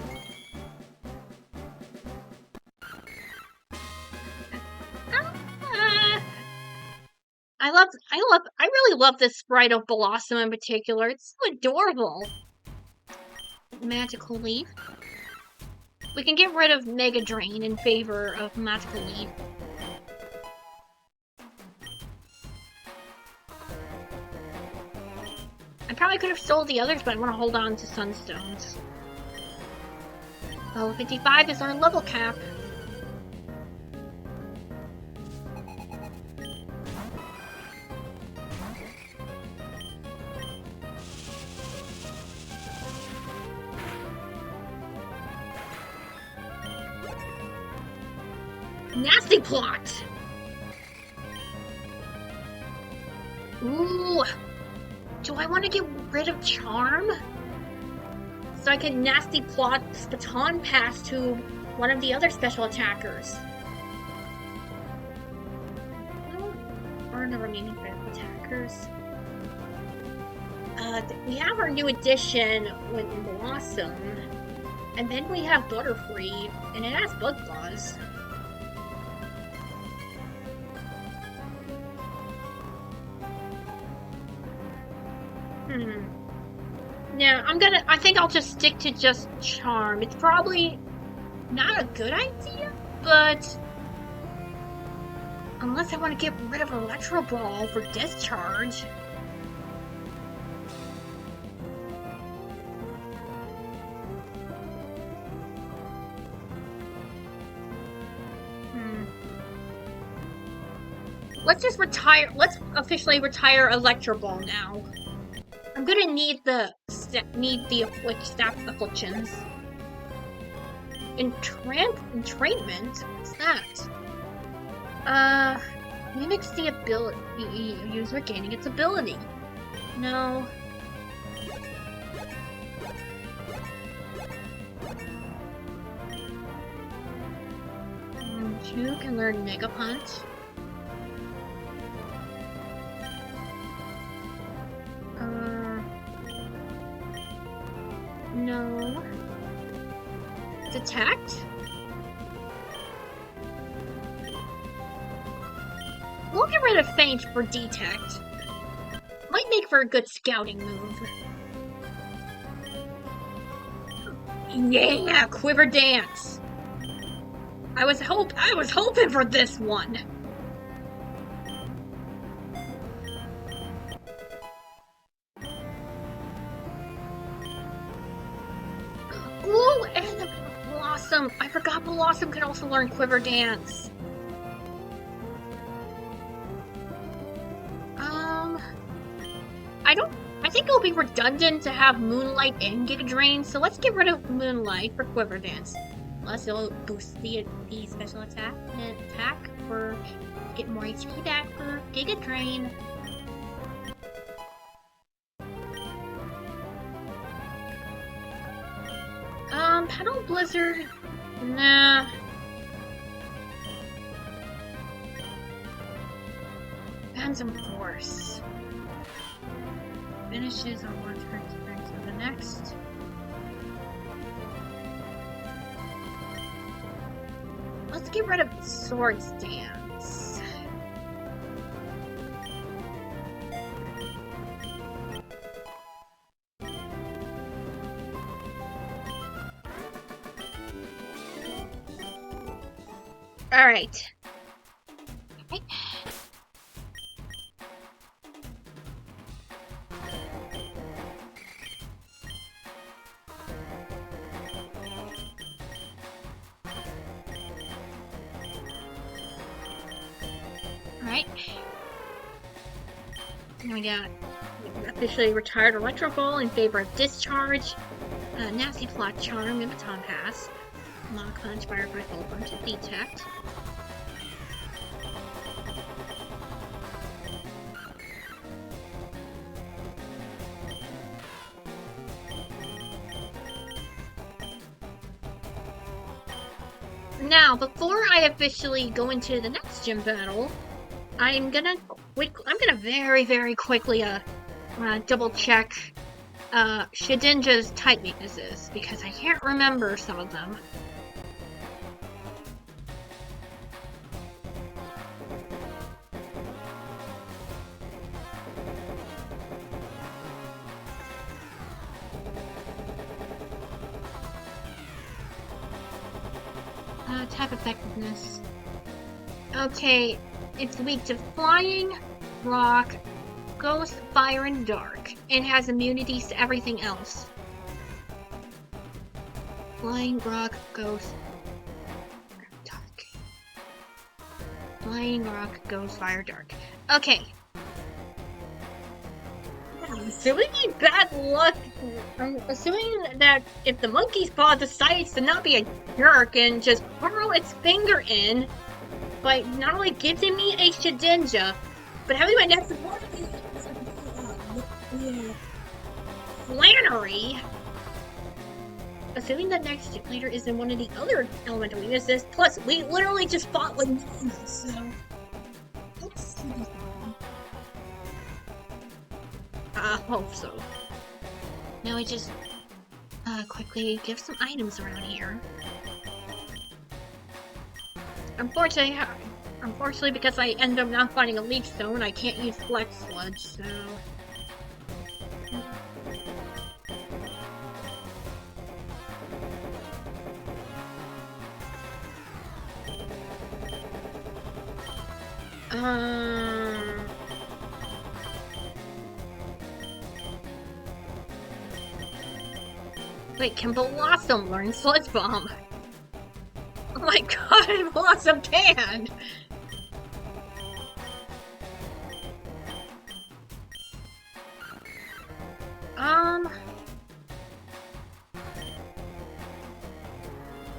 I really love this sprite of Blossom in particular. It's so adorable. Magical Leaf. We can get rid of Mega Drain in favor of Magical Leaf. I probably could have sold the others, but I want to hold on to Sunstones. Level 55 is our level cap. Nasty plot! Ooh! Do I want to get rid of Charm? So I can nasty plot Baton Pass to one of the other special attackers. Or the remaining attackers. We have our new addition with Blossom. And then we have Butterfree, and it has Bug Buzz. Yeah, I think I'll just stick to just Charm. It's probably not a good idea, but unless I want to get rid of Electro Ball for Discharge. Let's officially retire Electro Ball now. I'm gonna need the staff afflictions. Entrainment? What's that? Mimics the ability user gaining its ability. No. You can learn Mega Punch. No. Detect? We'll get rid of Faint for Detect. Might make for a good scouting move. Yeah! Quiver Dance! I was hoping for this one. Ooh, and the Blossom. I forgot Blossom can also learn Quiver Dance. I think it'll be redundant to have Moonlight and Giga Drain, so let's get rid of Moonlight for Quiver Dance. Plus, it'll boost the special attack for get more HP back for Giga Drain. Petal Blizzard? Nah. Phantom Force. Finishes on one turn to the next. Let's get rid of Swords Dance. Alright. Okay. Alright. Now we got officially retired Electro Ball in favor of Discharge, Nasty Plot Charm, and Baton Pass, Mach Punch, Firefight, Full Punch, and Detect. Now, before I officially go into the next gym battle, I'm gonna very, very quickly double check Shedinja's type weaknesses because I can't remember some of them. Type effectiveness. Okay, it's weak to Flying, Rock, Ghost, Fire, and Dark, and has immunities to everything else. Flying, Rock, Ghost, Dark. Flying, Rock, Ghost, Fire, Dark. Okay. I'm assuming bad luck. I'm assuming that if the monkey's paw decides to not be a jerk and just curl its finger in, by not only giving me a Shedinja, but having my next one Flannery. Assuming the next leader is in one of the other elemental weaknesses, plus we literally just fought with Nana, so I hope so. Now I just quickly give some items around here. Unfortunately, because I end up not finding a Leech Stone, I can't use Flex Sludge, so... Wait, can Blossom learn Sludge Bomb? Oh my god, Blossom can!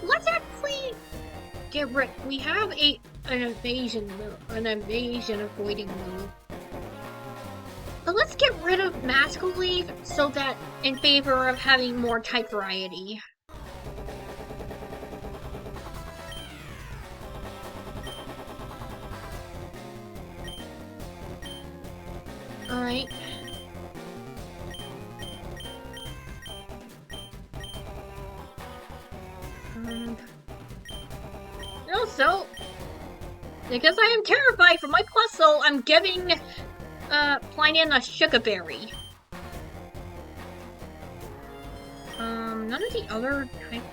Let's actually get rid. We have an evasion avoiding move. But let's get rid of Magical Leaf so that in favor of having more type variety. Alright. Also, because I am terrified for my plus soul, I'm giving Plinian a Sugar Berry. None of the other type.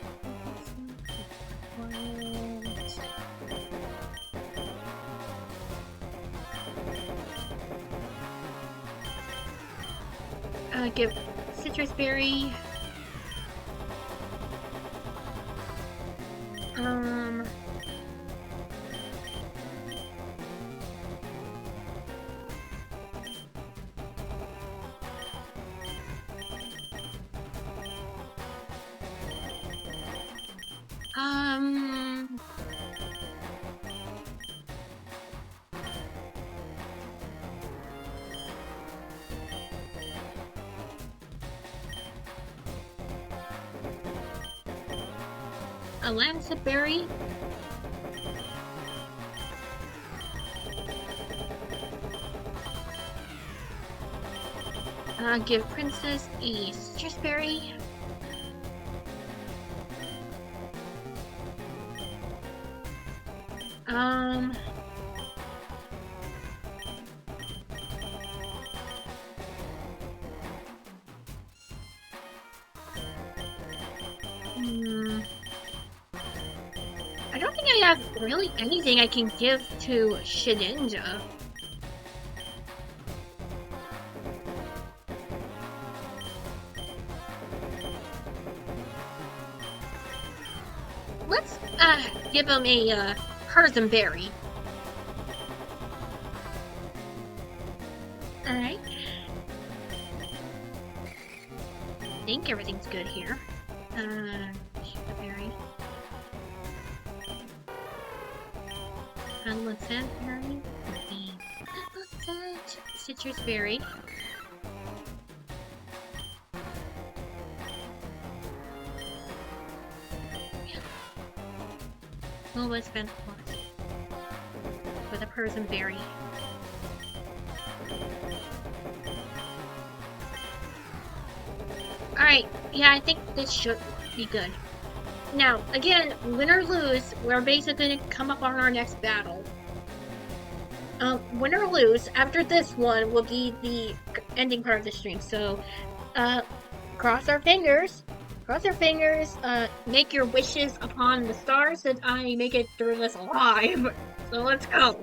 Give citrus berry. Um. A lancet berry. Give Princess a citrus berry. I don't think I have really anything I can give to Shedinja. Let's give him a Herzen berry. Alright. I think everything's good here. Berry. Unlisted berry. Citrus berry. Oh, let's spend with a Persian berry. Alright, yeah, I think this should be good. Now, again, win or lose, we're basically going to come up on our next battle. Win or lose, after this one will be the ending part of the stream. So, cross our fingers. Cross your fingers, make your wishes upon the stars that I make it through this alive. So let's go.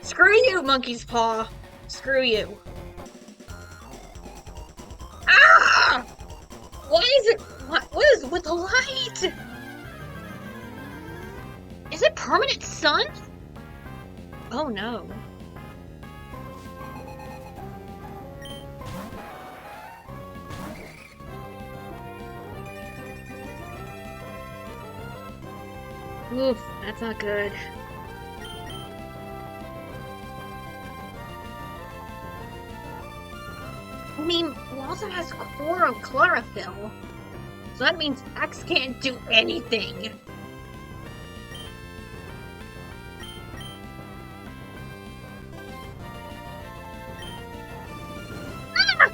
Screw you, monkey's paw. Screw you. Ah! What is it? What is with the light? Is it permanent sun? Oh no. Oof, that's not good. I mean, it also has chlorophyll, so that means X can't do anything. Ah!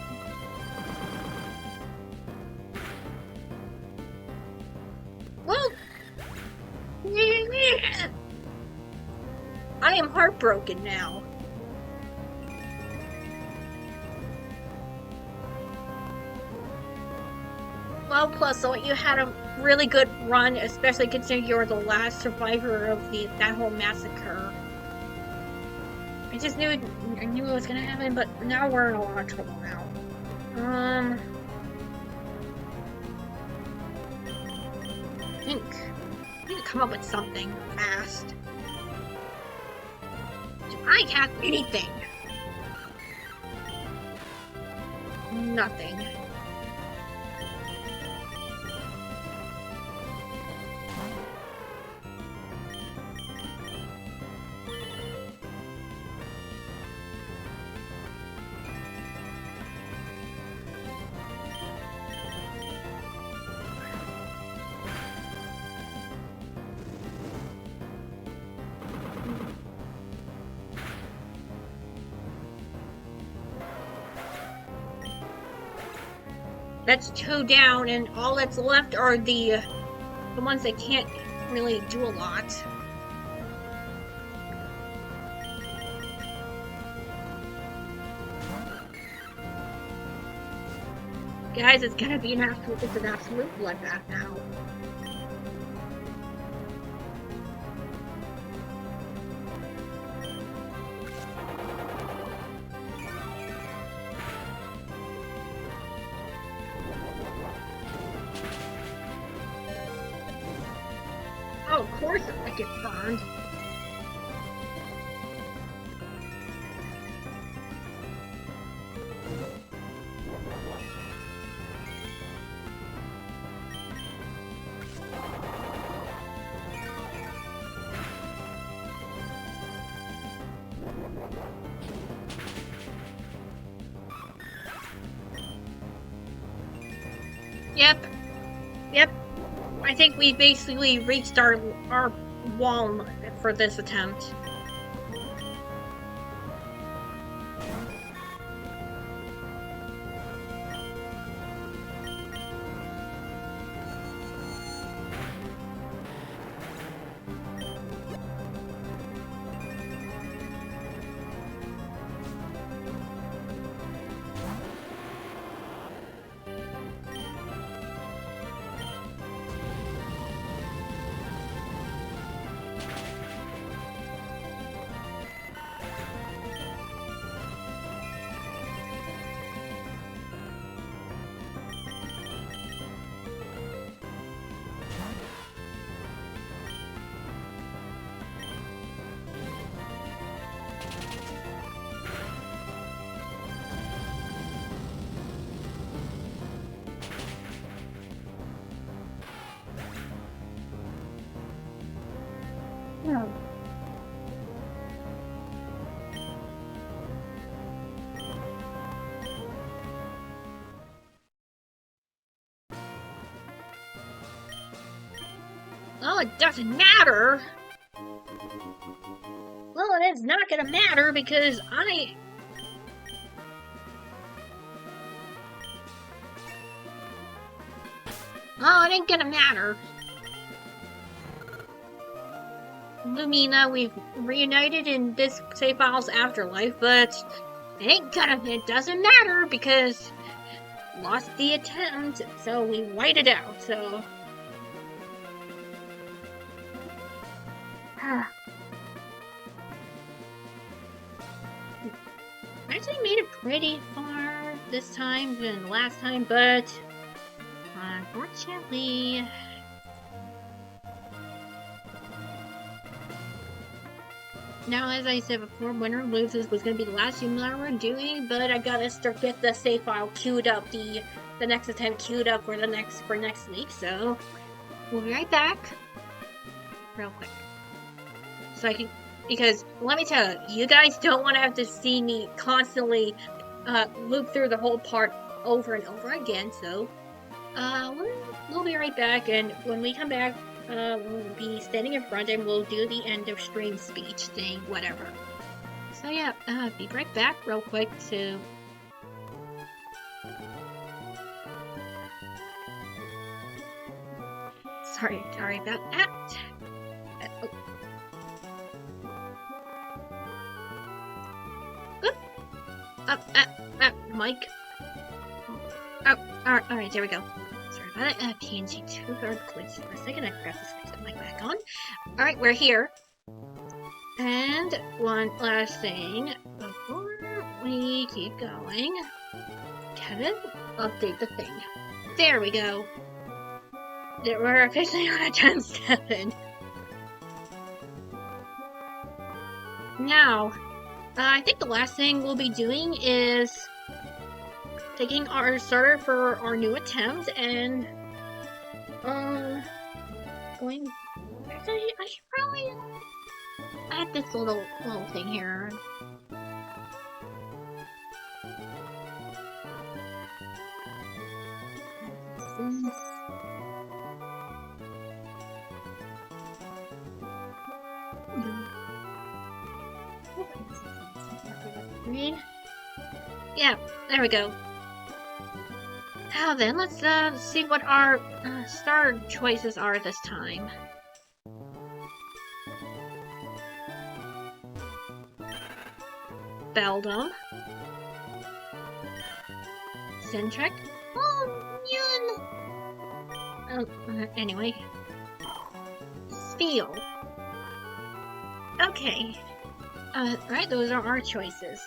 Well, I am heartbroken now. Well, plus, so you had a really good run, especially considering you were the last survivor of that whole massacre. I knew it was gonna happen, but now we're in a lot of trouble now. I think I need to come up with something fast. Do I have anything? Nothing. That's 2 down, and all that's left are the ones that can't really do a lot. Guys, it's an absolute bloodbath now. not get burned. Yep. I think we basically reached our wall for this attempt. No. Well, it doesn't matter. Well, it's not gonna matter because Oh, it ain't gonna matter. Lumina, we've reunited in this save file's afterlife, but it doesn't matter because lost the attempt, so we white it out, so. Actually made it pretty far this time than last time, but unfortunately. Now, as I said before, Winner Loses was going to be the last stream that we're doing, but I gotta get the save file queued up, the next attempt queued up for next week, so we'll be right back real quick. So I can, because let me tell you, you guys don't want to have to see me constantly loop through the whole part over and over again, so we'll be right back, and when we come back, we'll be standing in front and we'll do the end of stream speech thing, whatever. So yeah, be right back real quick to... Sorry about that. Mike. Oh, alright, there we go. Sorry about it. PNG 2/3 glitch for a second. I forgot to switch the mic back on. Alright, we're here. And one last thing before we keep going. Kevin, update the thing. There we go. We're officially on attempt 7. Now, I think the last thing we'll be doing is taking our starter for our new attempt and going. Actually, I should probably add this little thing here. Yeah, there we go. Now then, let's see what our star choices are this time. Beldum. Centric. Oh, anyway. Spiel. Okay. Right, those are our choices.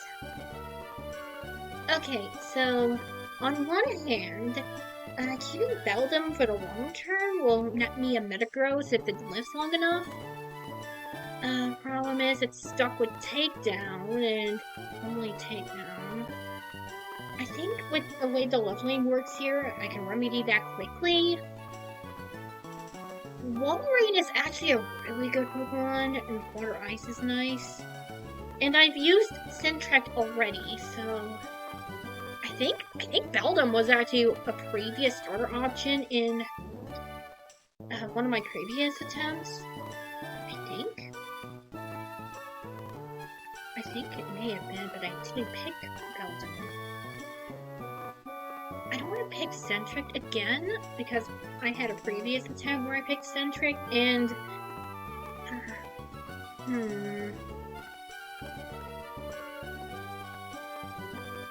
Okay, so on one hand, keeping Beldum for the long term will net me a Metagross if it lives long enough. Problem is it's stuck with takedown and only takedown. I think with the way the leveling works here, I can remedy that quickly. Wolverine is actually a really good Pokemon, and Water Ice is nice. And I've used Sentret already, so I think Beldum was actually a previous starter option in one of my previous attempts. I think it may have been, but I didn't pick Beldum. I don't want to pick Centric again, because I had a previous attempt where I picked Centric, and...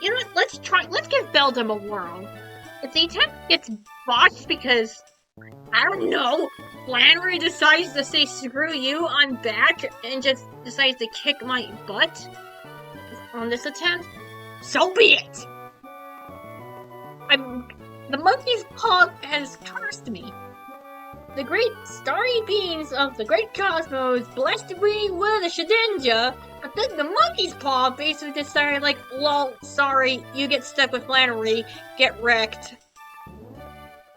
You know what, let's give Beldum a whirl. If the attempt gets botched because, I don't know, Flannery decides to say screw you, I'm back, and just decides to kick my butt on this attempt, so be it! The monkey's paw has cursed me. The great starry beings of the great cosmos blessed me with a Shedinja, but then the monkey's paw basically decided, like, lol, sorry, you get stuck with Flannery, get wrecked.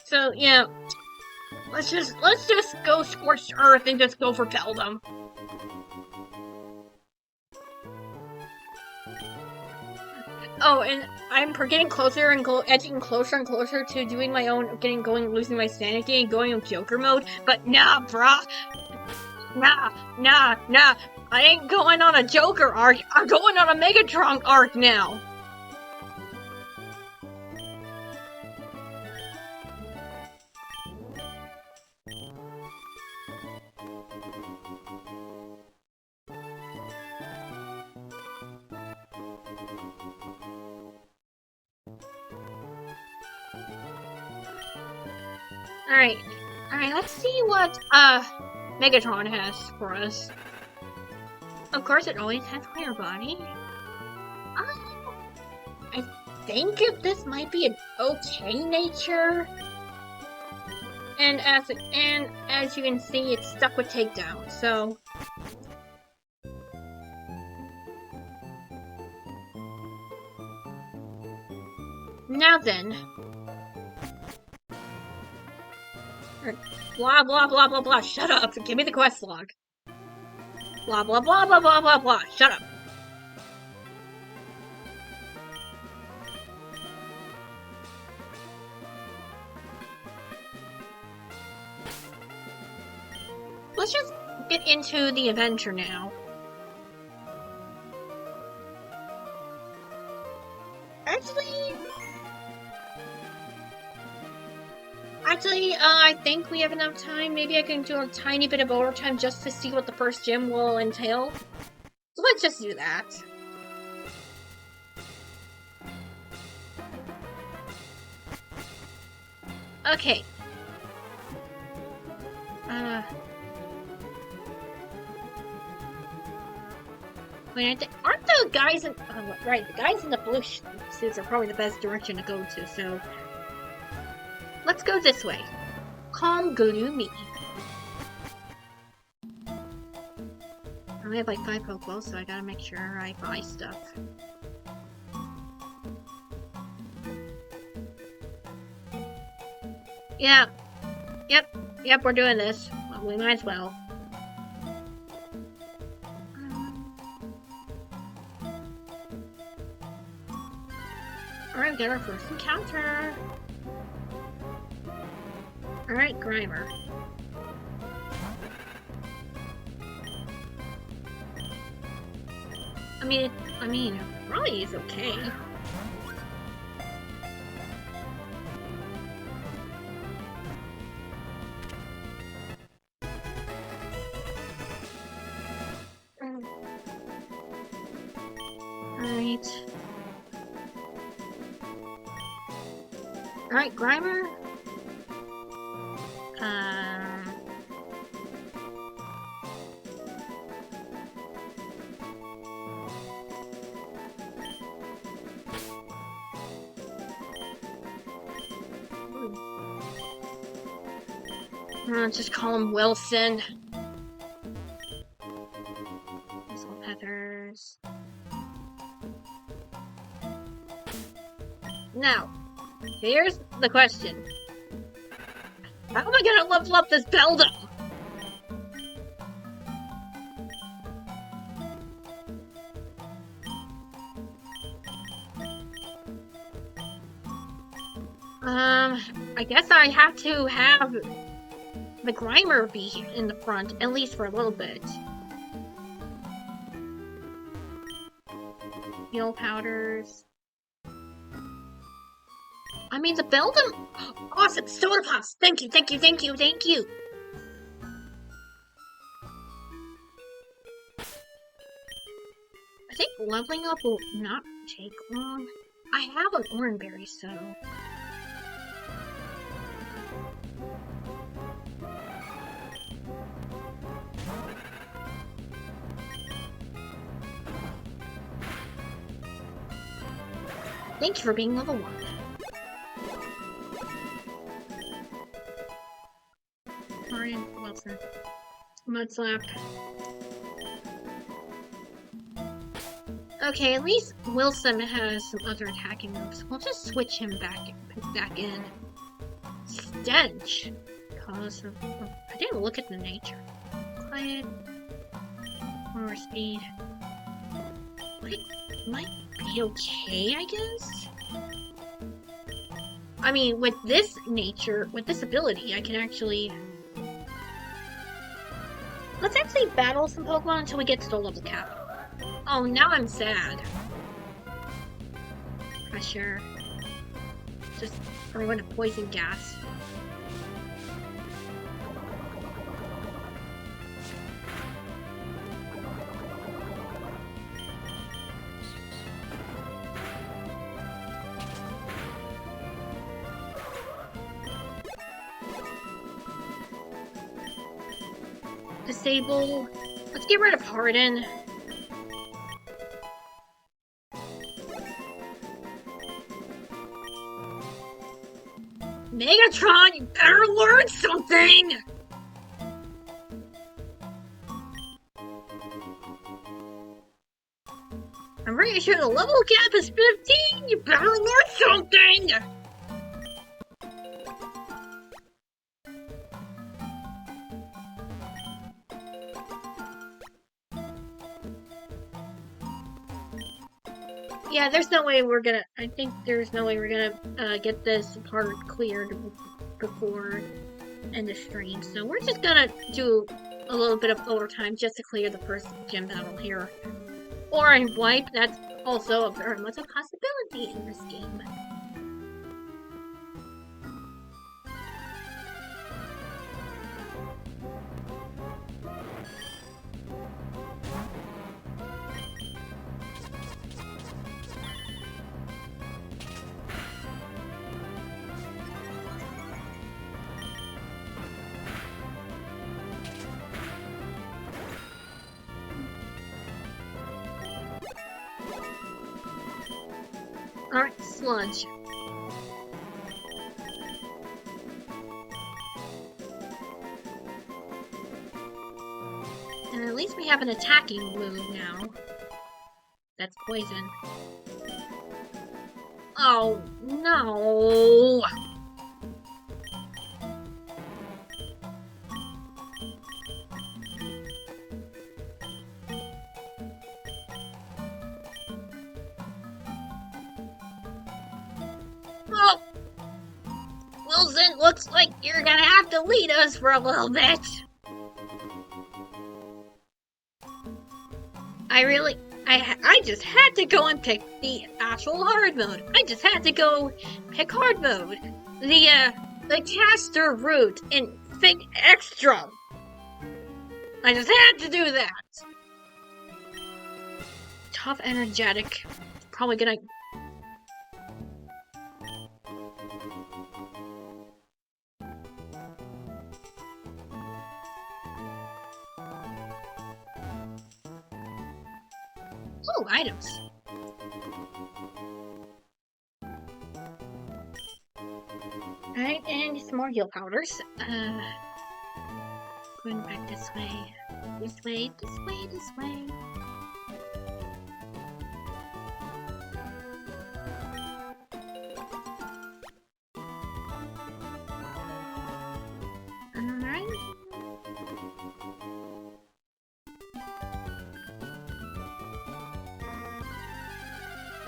So, yeah, let's just go scorched earth and just go for Beldum. Oh, and I'm getting closer and edging closer and closer to doing my own, losing my sanity and going in Joker mode, but nah, brah. Nah. I ain't going on a Joker arc, I'm going on a Megatron arc now. Alright, let's see what, Megatron has for us. Of course, it always has Clear Body. I think this might be an okay nature. And as you can see, it's stuck with Takedown, so... Now then... Blah blah blah blah blah, shut up! Give me the quest log! Blah blah blah blah blah blah blah, shut up! Let's just get into the adventure now. Actually, I think we have enough time. Maybe I can do a tiny bit of overtime just to see what the first gym will entail. So let's just do that. Okay. Wait, aren't the guys in... right, the guys in the blue suits are probably the best direction to go to, so... Let's go this way. Calm Gloomy. I only have like 5 Pokeballs, so I gotta make sure I buy stuff. Yeah. Yep, we're doing this. Well, we might as well. Alright, we got our first encounter. Alright, Grimer. I mean, probably is okay. Alright, Grimer. Just call him Wilson. Now, here's the question. How am I gonna level up this Beldum? I guess I have to have the Grimer be in the front, at least for a little bit. Heal powders. I mean, the Beldum. Awesome! Soda Pops! Thank you, thank you, thank you, thank you! I think leveling up will not take long. I have an Oranberry, so... Thank you for being level 1. Marion Wilson. Mud Slap. Okay, at least Wilson has some other attacking moves. We'll just switch him back in. Stench. Cause of... I didn't look at the nature. Quiet. More speed. Might be okay, I guess? I mean, with this nature, with this ability, I can actually... Let's actually battle some Pokemon until we get to the level cap. Oh, now I'm sad. Pressure. Just throw in a poison gas. Disable. Let's get rid of Harden. Megatron, you better learn something! I'm pretty sure the level cap is 15! You better learn something! Yeah, there's no way we're gonna... I think there's no way we're gonna get this part cleared before end of stream. So we're just gonna do a little bit of overtime just to clear the first gym battle here. Or a wipe, that's also very much a possibility in this game. Alright, Sludge. And at least we have an attacking move now. That's poison. Oh, no! Oh! Wilson, looks like you're gonna have to lead us for a little bit. I just had to go and pick the actual hard mode. I just had to go pick hard mode. The caster route in Fig Extra. I just had to do that. Tough, energetic. Probably gonna... Oh, items. Alright, and some more heal powders. Going back this way. This way, this way, this way.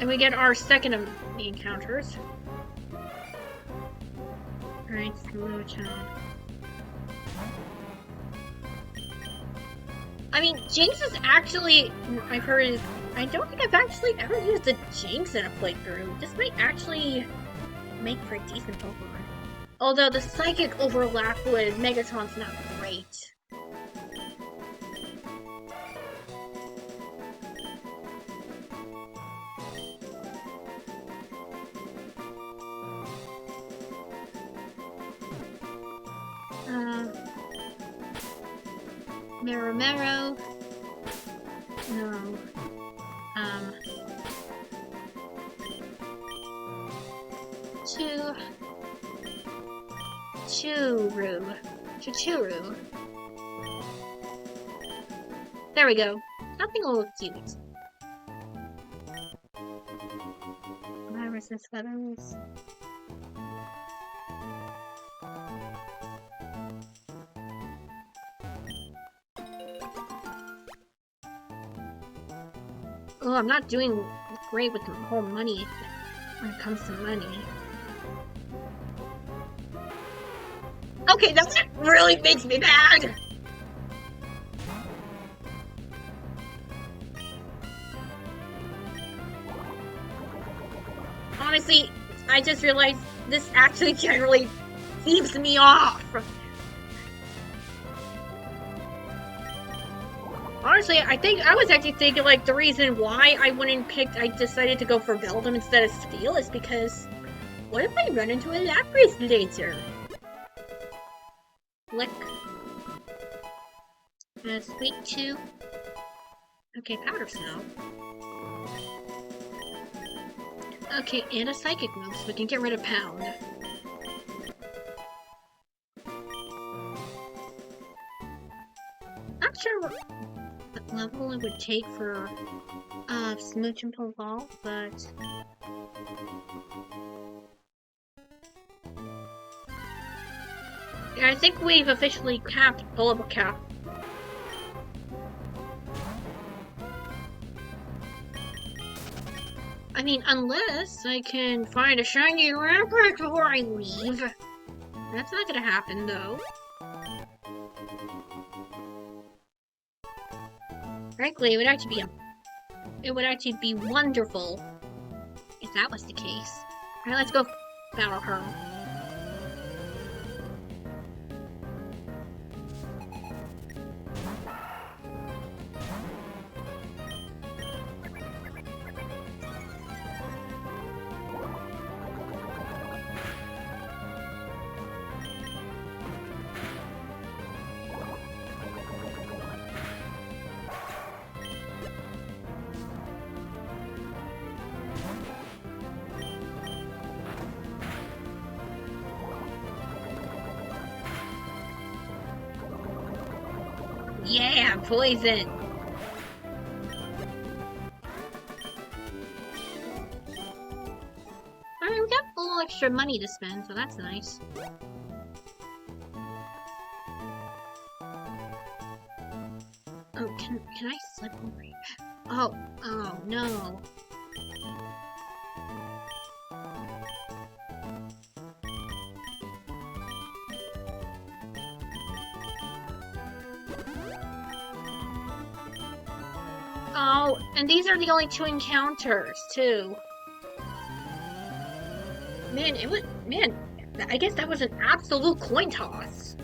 And we get our second of the encounters. Alright, Smoochum. I mean, Jinx is actually, I've heard, I don't think I've actually ever used a Jinx in a playthrough. This might actually make for a decent Pokemon. Although the psychic overlap with Megatron's not great. Mero. No. Churu. There we go. Something a little cute. Viruses, feathers. Oh, I'm not doing great with the whole money when it comes to money. Okay, that really makes me mad! Honestly, I just realized this actually generally thieves me off! Honestly, I was actually thinking, like, the reason why I decided to go for Beldum instead of Steel is because, what if I run into a Lapras later? Lick. Sweet Tooth. Okay, Powder Snow. Okay, and a Psychic move, so we can get rid of Pound. Not sure what level it would take for Smoochum to evolve, but yeah, I think we've officially capped Bulbapedia. I mean, unless I can find a shiny Rampart before I leave. That's not gonna happen, though. Frankly, it would actually be wonderful if that was the case. Alright, let's go battle her. Yeah, poison! Alright, we got a little extra money to spend, so that's nice. Oh, can I slip over here? Oh no. Oh, and these are the only 2 encounters, too. Man, I guess that was an absolute coin toss.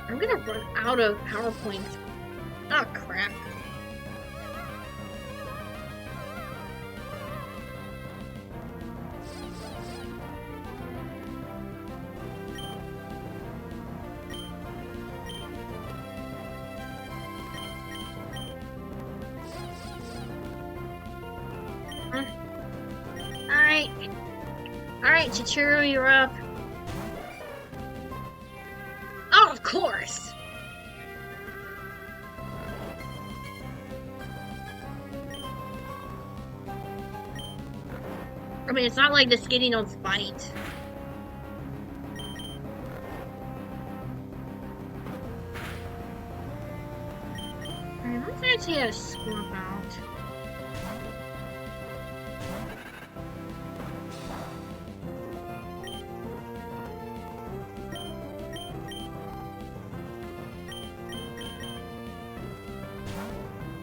I'm gonna run out of PowerPoints. Oh, crap. Alright, Chichiro, you're up. Oh, of course! I mean, it's not like the Skitty don't bite. let's actually have swap out.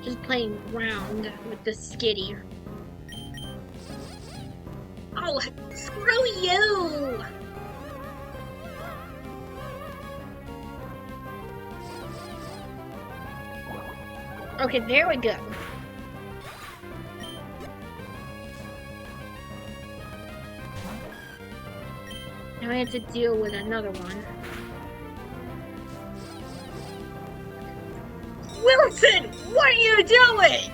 Just playing around with the skitty. Oh, screw you! Okay, there we go. Now I have to deal with another one. Wilson, what are you doing?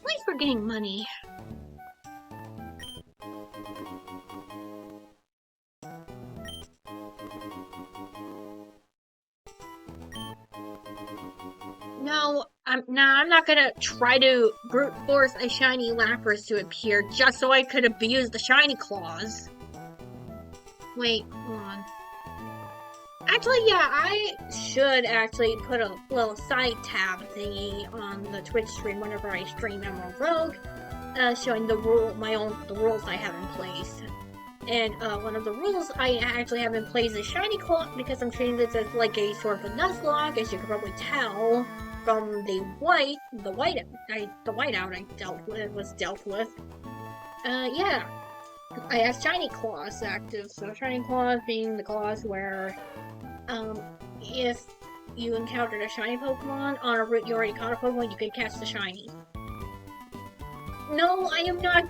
Thanks for getting money. No, I'm not gonna try to brute force a shiny Lapras to appear just so I could abuse the shiny claws. Wait, hold on. Actually, yeah, I should actually put a little side tab thingy on the Twitch stream whenever I stream Emerald Rogue, showing the rules I have in place. And one of the rules I actually have in place is Shiny Claw, because I'm treating this as like a sort of a Nuzlocke, as you can probably tell from the whiteout I was dealt with. Yeah, I have Shiny Claws active. So Shiny Claws being the claws where, if you encountered a shiny Pokemon on a route you already caught a Pokemon, you could catch the shiny. No, I am not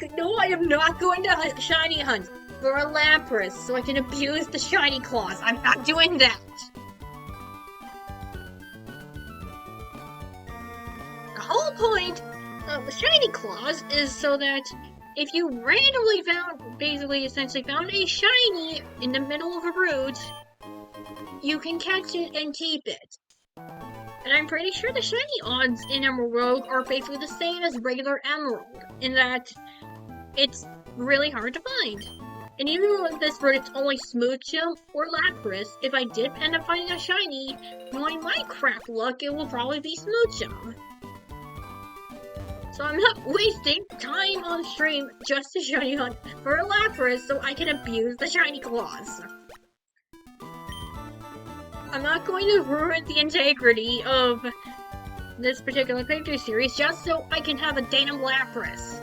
going to shiny hunt for a Lapras so I can abuse the shiny claws. I'm not doing that. The whole point of the shiny claws is so that if you randomly essentially found a shiny in the middle of a route, you can catch it and keep it. And I'm pretty sure the shiny odds in Emerald Rogue are basically the same as regular Emerald, in that it's really hard to find. And even with this route, it's only Smoochum or Lapras. If I did end up finding a shiny, knowing my crap luck, it will probably be Smoochum. So I'm not wasting time on stream just to shiny hunt for a Lapras so I can abuse the shiny claws. I'm not going to ruin the integrity of this particular picture series just so I can have a damn Lapras.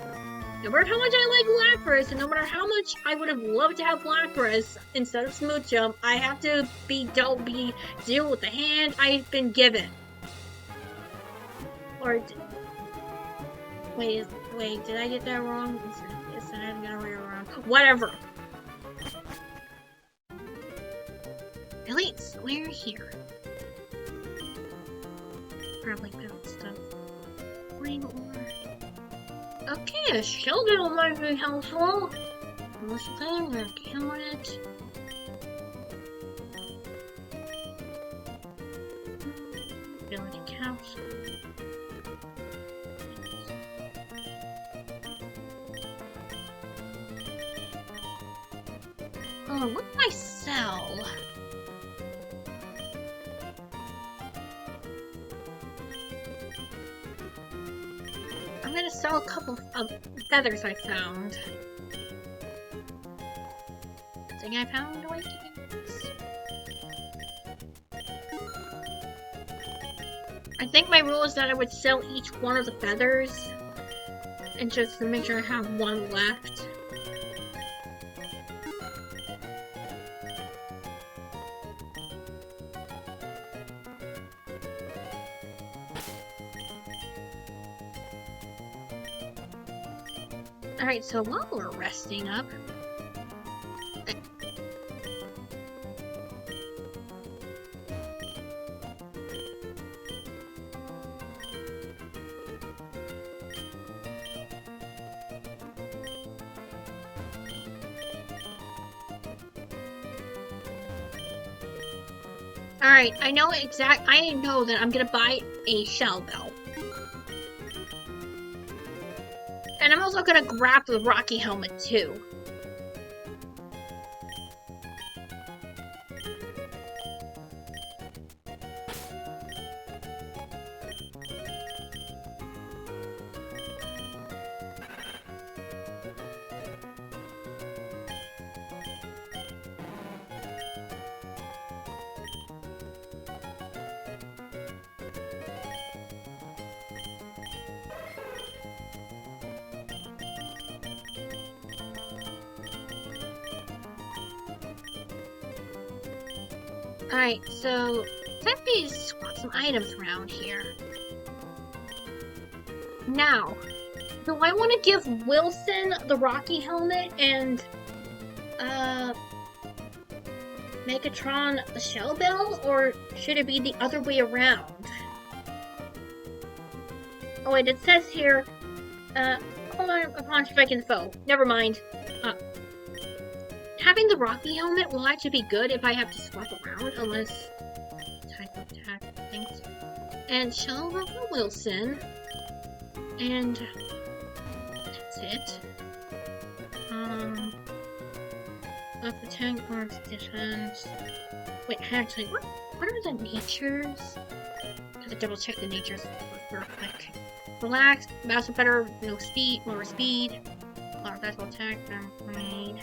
No matter how much I like Lapras, and no matter how much I would have loved to have Lapras instead of Smoochum, I have to deal with the hand I've been given. Or wait, did I get that wrong? Yes, I got it wrong. Whatever. Really, we're here. Probably found stuff. Green ore. Okay, a shellbill might be helpful. Most of the time, I'm gonna kill it. Ability capsule. Oh, what can I sell? I'm gonna sell a couple of feathers I found. Good thing I found a way to do this. I think my rule is that I would sell each one of the feathers, and just to make sure I have one left. Alright, so while we're resting up... Alright, I know that I'm gonna buy a shell bell. And I'm also gonna grab the Rocky helmet too. Alright, so let me swap some items around here. Now, do I want to give Wilson the Rocky helmet and Megatron the shell bell, or should it be the other way around? Oh wait, it says here, hold on, upon striking the foe. Never mind. Having the Rocky helmet will actually be good if I have to swap around, unless type of attack things. And shell bell for Wilson. And that's it. Up attack or defense. Wait, actually, what are the natures? I have to double check the natures real quick. Relax, mouse better, no speed, lower speed. Lower physical attack, right.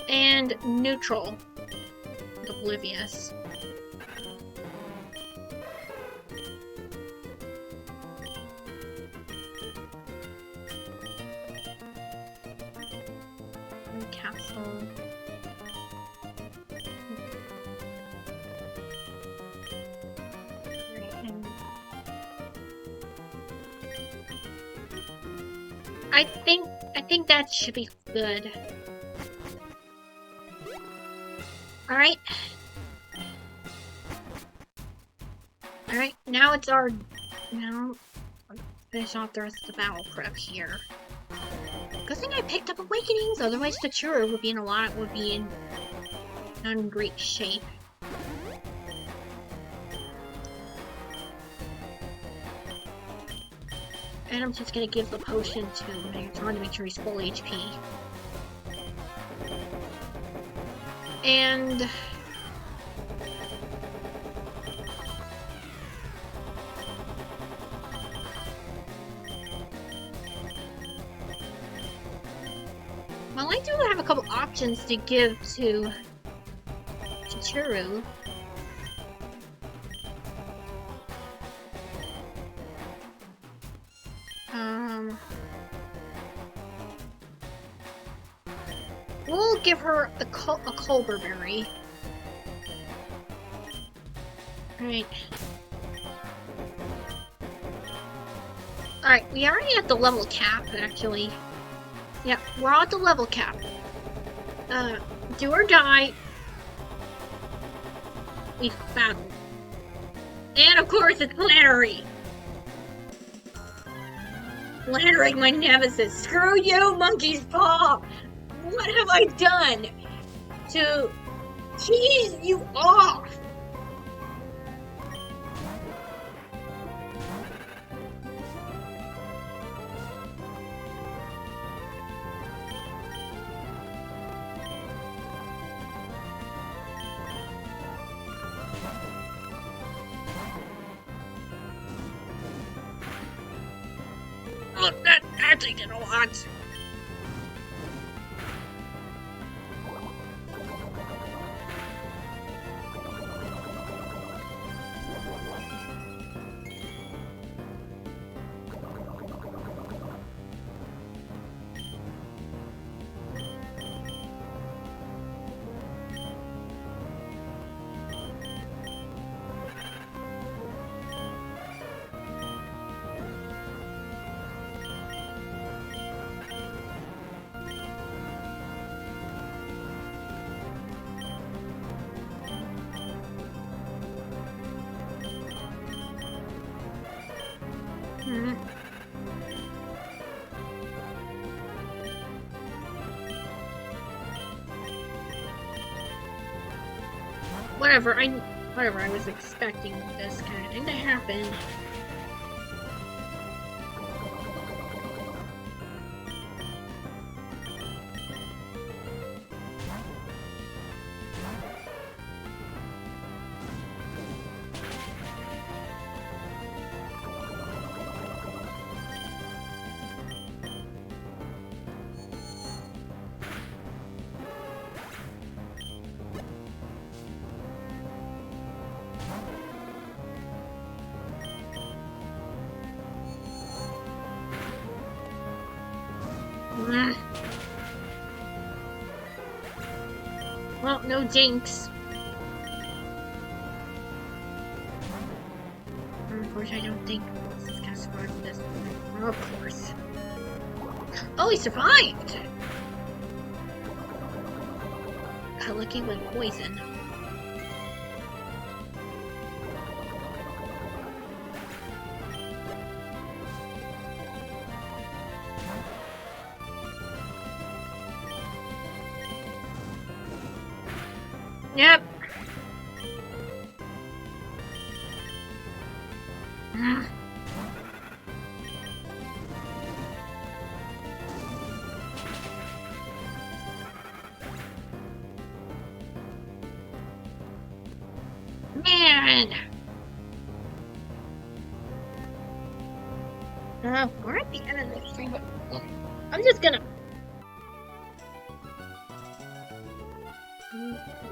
And neutral. Oblivious. Castle. I think that should be good. Alright. Alright, now it's our... Now, finish off the rest of the battle prep here. Good thing I picked up Awakenings, otherwise the Churro would be not in great shape. And I'm just gonna give the potion to Megatron to make sure he's full HP. And... well, I do have a couple options to give to Churu. We'll give her a Culber Berry. Alright. Alright, we already at the level cap, actually. Yeah, we're at the level cap. Do or die. We battle. And of course it's Flannery! Flannery, my nemesis. Screw you, Monkey's Paw! What have I done to tease you off? Oh, that actually did a lot. Whatever, Whatever, I was expecting this kind of thing to happen. Well, no jinx. Of course, I don't think this is gonna survive this. Of course. Oh, he survived! Lucky with poison. Yep. Man. We're at the end of this thing, but I'm just gonna.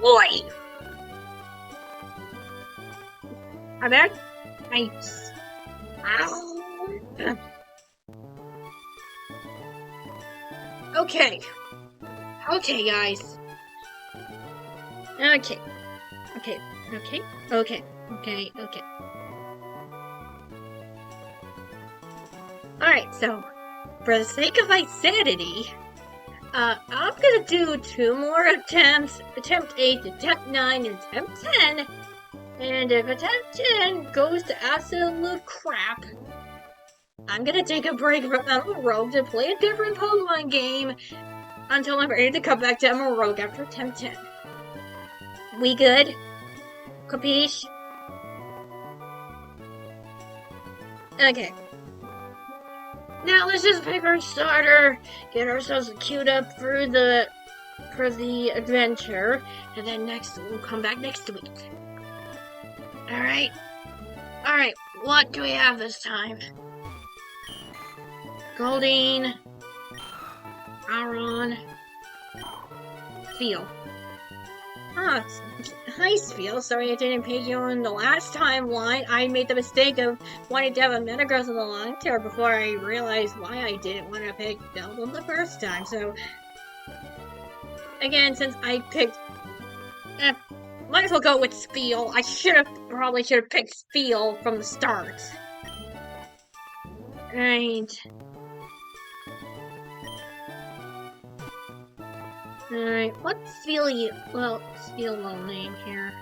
Boy. I'm back. Nice. Ow. Okay. Okay, guys. Okay. Okay. Okay. Okay. Okay. Okay. Alright, so, for the sake of my sanity, I'm gonna do 2 more attempts. Attempt 8, attempt 9, and attempt 10. And if attempt 10 goes to absolute crap, I'm gonna take a break from Emerald Rogue to play a different Pokemon game until I'm ready to come back to Emerald Rogue after attempt 10. We good? Capiche? Okay. Now let's just pick our starter, get ourselves queued up for the adventure, and then we'll come back next week. Alright. Alright, what do we have this time? Goldeen, Aron, Feel. Ah, hi Feel. Sorry I didn't pay you in the last timeline. I made the mistake of wanting to have a Metagross in the long term before I realized why I didn't want to pick Beldum the first time. So, again, since I picked... might as well go with Spiel. I probably should have picked Spiel from the start. Right. Alright, what's Spiel little name here?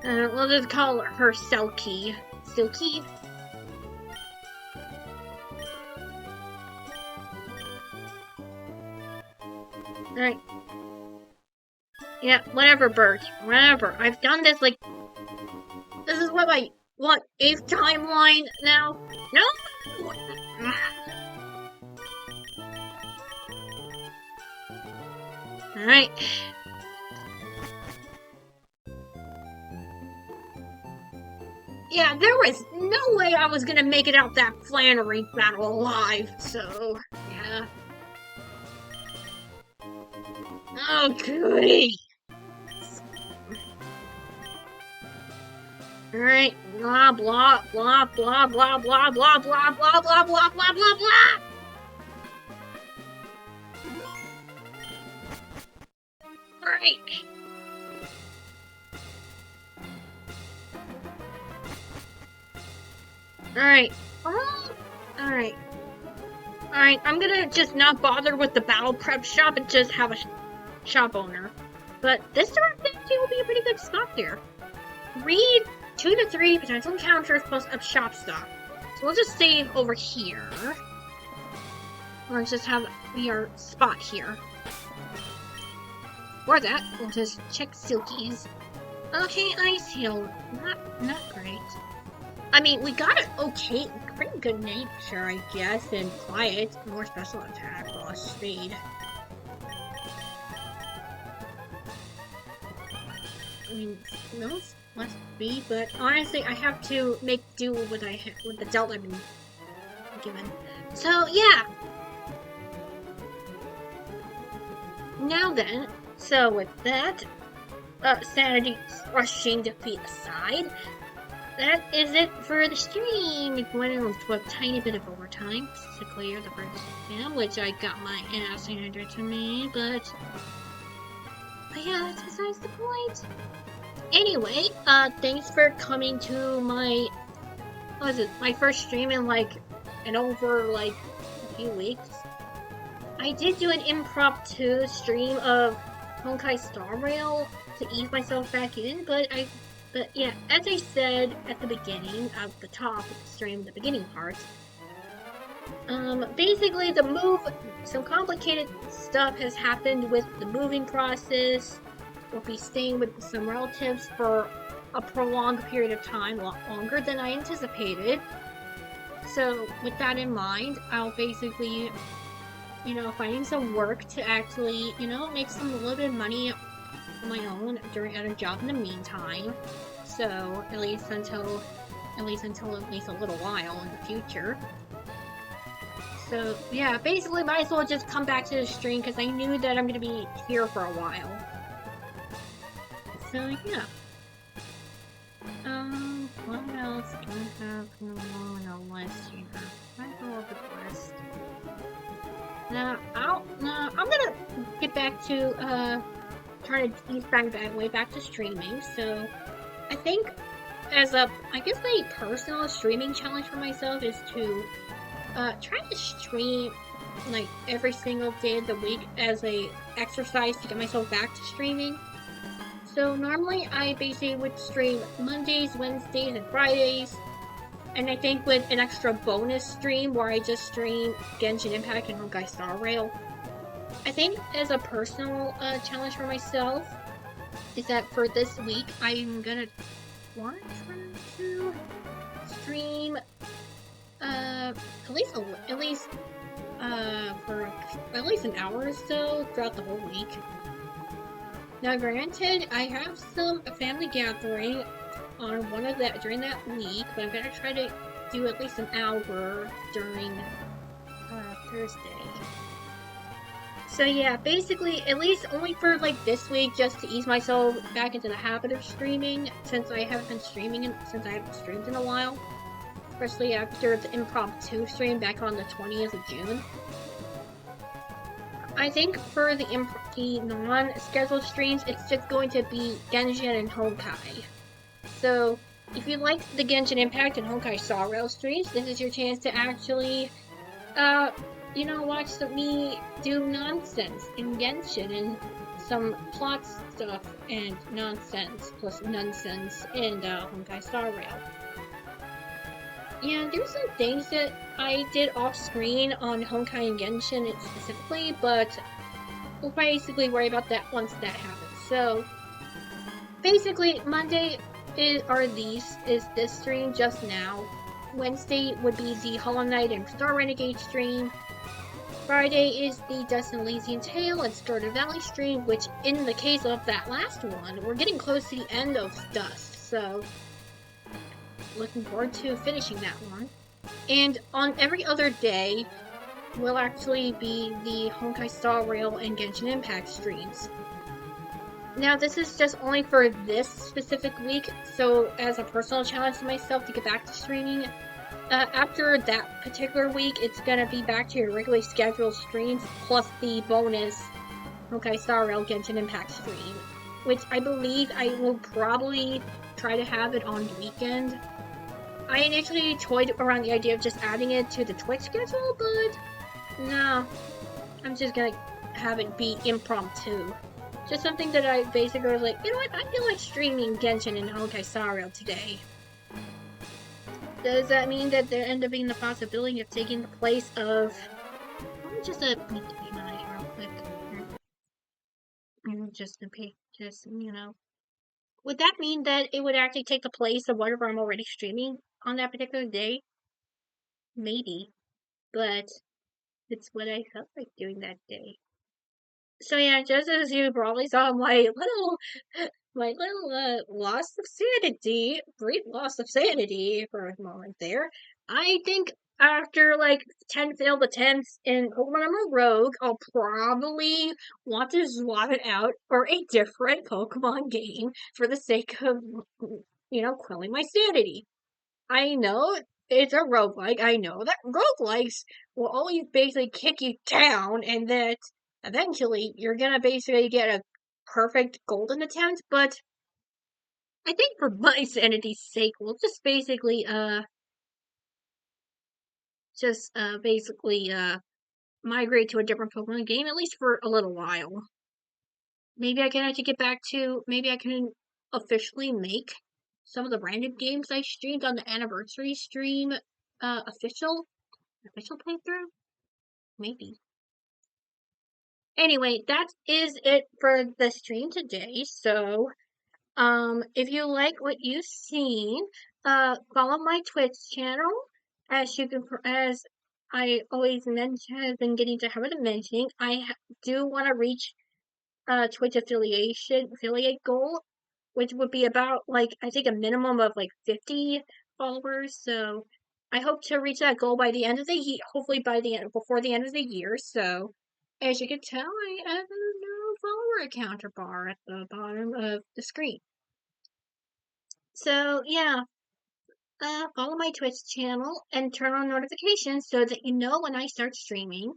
We'll just call her Selkie. Silky? Alright. Yeah, whatever, Bert. Whatever. I've done this, like... This is what 8th timeline now? No! Alright. Yeah, there was no way I was gonna make it out that Flannery battle alive, so... Yeah. Oh, goody! Alright, blah blah blah blah blah blah blah blah blah blah blah blah blah blah. Alright. Alright. Alright. Alright, I'm gonna just not bother with the battle prep shop and just have a shop owner. But this direction will be a pretty good spot there. Read 2 to 3 potential encounters plus a shop stock. So we'll just save over here. Let's just have be our spot here. For that, we'll just check Silkies. Okay, Ice Hill. Not great. I mean, we got it okay, pretty good nature, I guess, and quiet, more special attack, lost speed. I mean, those must be, but honestly, I have to make do with what with the dealt I've been given. So yeah. Now then, so with that, sanity rushing defeat aside, that is it for the stream. It went into a tiny bit of overtime to clear the first exam, which I got my ass handed to me, but yeah, that's besides the point. Anyway, thanks for coming to my, my first stream in over a few weeks. I did do an impromptu stream of Honkai Star Rail to ease myself back in, but yeah, as I said at the beginning of the top of the stream, the beginning part, basically some complicated stuff has happened with the moving process. We'll be staying with some relatives for a prolonged period of time, a lot longer than I anticipated. So with that in mind, I'll basically, finding some work to actually, make a little bit of money on my own during at a job in the meantime. So at least until at least a little while in the future. So yeah, basically might as well just come back to the stream because I knew that I'm gonna be here for a while. So yeah. What else do I have on the list here? I go over the list. Now, I'm gonna get back to, trying to ease way back to streaming, so I think I guess my personal streaming challenge for myself is to, try to stream, every single day of the week as a exercise to get myself back to streaming. So normally I basically would stream Mondays, Wednesdays, and Fridays, and I think with an extra bonus stream where I just stream Genshin Impact and Honkai Star Rail. I think as a personal challenge for myself is that for this week I'm gonna want to stream at least for at least an hour or so throughout the whole week. Now, granted, I have some family gathering on during that week, but I'm gonna try to do at least an hour during Thursday. So yeah, basically, at least only for this week, just to ease myself back into the habit of streaming, since I haven't streamed in a while, especially after the impromptu stream back on the 20th of June. I think for the non-scheduled streams, it's just going to be Genshin and Honkai. So, if you like the Genshin Impact and Honkai Star Rail streams, this is your chance to actually, watch me do nonsense in Genshin and some plot stuff and nonsense plus nonsense in Honkai Star Rail. Yeah, there's some things that I did off-screen on Honkai and Genshin specifically, but we'll basically worry about that once that happens. So, basically, Monday is this stream just now. Wednesday would be the Hollow Knight and Star Renegade stream. Friday is the Dust and Elysian Tale and Stardew Valley stream, which in the case of that last one, we're getting close to the end of Dust, so looking forward to finishing that one. And on every other day will actually be the Honkai Star Rail and Genshin Impact streams. Now this is just only for this specific week, so as a personal challenge to myself to get back to streaming, after that particular week it's gonna be back to your regularly scheduled streams plus the bonus Honkai Star Rail Genshin Impact stream, which I believe I will probably try to have it on the weekend. I initially toyed around the idea of just adding it to the Twitch schedule, but no, I'm just gonna have it be impromptu. Just something that I basically was like, you know what, I feel like streaming Genshin and Honkai Star Rail today. Does that mean that there end up being the possibility of taking the place of just a would that mean that it would actually take the place of whatever I'm already streaming on that particular day? Maybe, but it's what I felt like doing that day. So yeah, just as you probably saw my little loss of sanity, brief loss of sanity for a moment there. I think after like 10 failed attempts in Pokemon Emerald Rogue, I'll probably want to swap it out for a different Pokemon game for the sake of, quelling my sanity. I know it's a roguelike. I know that roguelikes will always basically kick you down and that eventually you're gonna basically get a perfect golden attempt, but I think for my sanity's sake, we'll just basically migrate to a different Pokemon game, at least for a little while. Maybe I can actually maybe I can officially make some of the random games I streamed on the anniversary stream, official playthrough? Maybe. Anyway, that is it for the stream today, so if you like what you've seen, follow my Twitch channel. As I always mention, have been getting to habit of mentioning, do want to reach Twitch affiliate goal, which would be about like I think a minimum of like 50 followers. So I hope to reach that goal by the end of the year, hopefully before the end of the year. So as you can tell, I have a new follower counter bar at the bottom of the screen. So yeah, follow my Twitch channel and turn on notifications so that you know when I start streaming.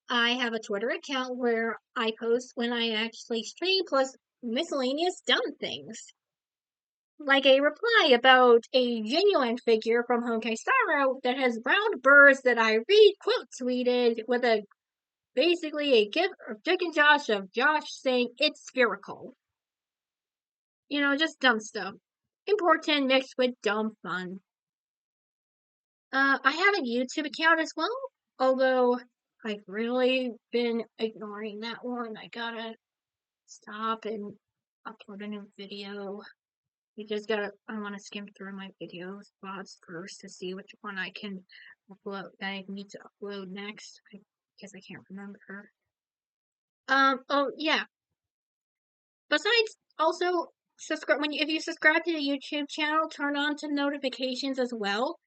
I have a Twitter account where I post when I actually stream, plus miscellaneous dumb things. Like a reply about a genuine figure from Honkai Star Rail that has round burrs that I quote tweeted with basically a gif of Dick and Josh of Josh saying it's spherical. Just dumb stuff. Important mixed with dumb fun. I have a YouTube account as well, although I've really been ignoring that one. I gotta stop and upload a new video. I want to skim through my video spots first to see which one I can upload, that I need to upload next, because I can't remember. Oh yeah. Besides, also, if you subscribe to the YouTube channel, turn on to notifications as well.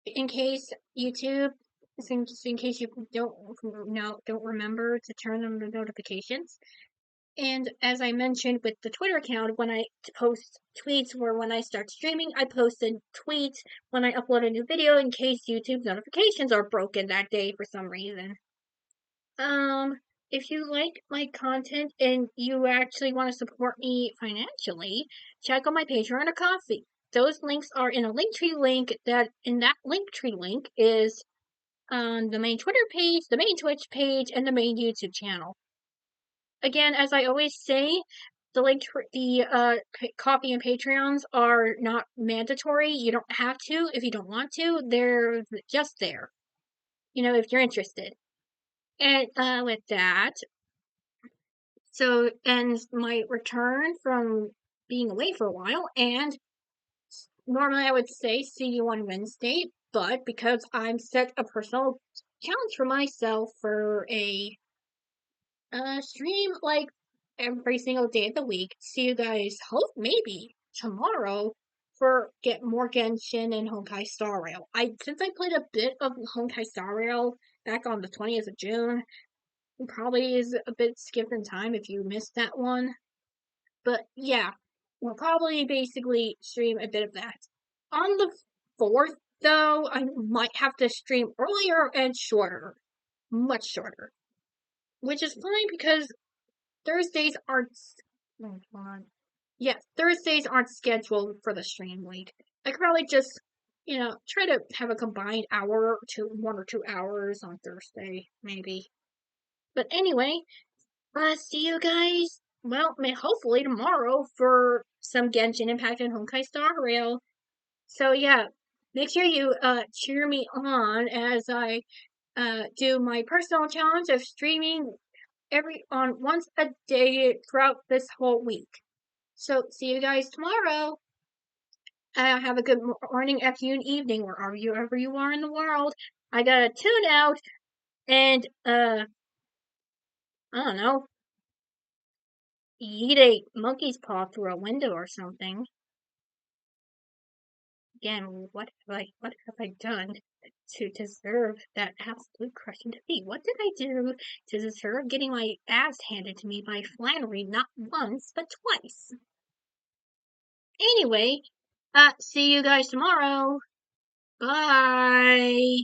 In case in case you don't remember to turn on the notifications. And as I mentioned with the Twitter account, when I post tweets or when I start streaming, I post a tweet when I upload a new video in case YouTube notifications are broken that day for some reason. If you like my content and you actually want to support me financially, check out my Patreon or Coffee. Those links are in a Linktree link. That Linktree link is on the main Twitter page, the main Twitch page, and the main YouTube channel. Again, as I always say, Coffee and Patreons are not mandatory. You don't have to if you don't want to. They're just there, if you're interested. And with that, so ends my return from being away for a while. And normally I would say see you on Wednesday, but because I'm set a personal challenge for myself for a stream like every single day of the week. See you guys hope maybe tomorrow for get more Genshin and Honkai Star Rail. Since I played a bit of Honkai Star Rail back on the 20th of June, it probably is a bit skipped in time if you missed that one. But yeah, we'll probably basically stream a bit of that. On the 4th, though, I might have to stream earlier and shorter. Much shorter. Which is fine because Thursdays aren't. Thursdays aren't scheduled for the stream week. I could probably just, try to have a combined hour to 1 or 2 hours on Thursday, maybe. But anyway, see you guys. Well, hopefully tomorrow for some Genshin Impact and Honkai Star Rail. So yeah, make sure you cheer me on as I do my personal challenge of streaming once a day throughout this whole week. So see you guys tomorrow. Have a good morning, afternoon, evening, wherever you are in the world. I gotta tune out and I don't know, eat a monkey's paw through a window or something. Again, what have I done to deserve that absolute crushing defeat? What did I do to deserve getting my ass handed to me by Flannery not once but twice? Anyway, see you guys tomorrow. Bye.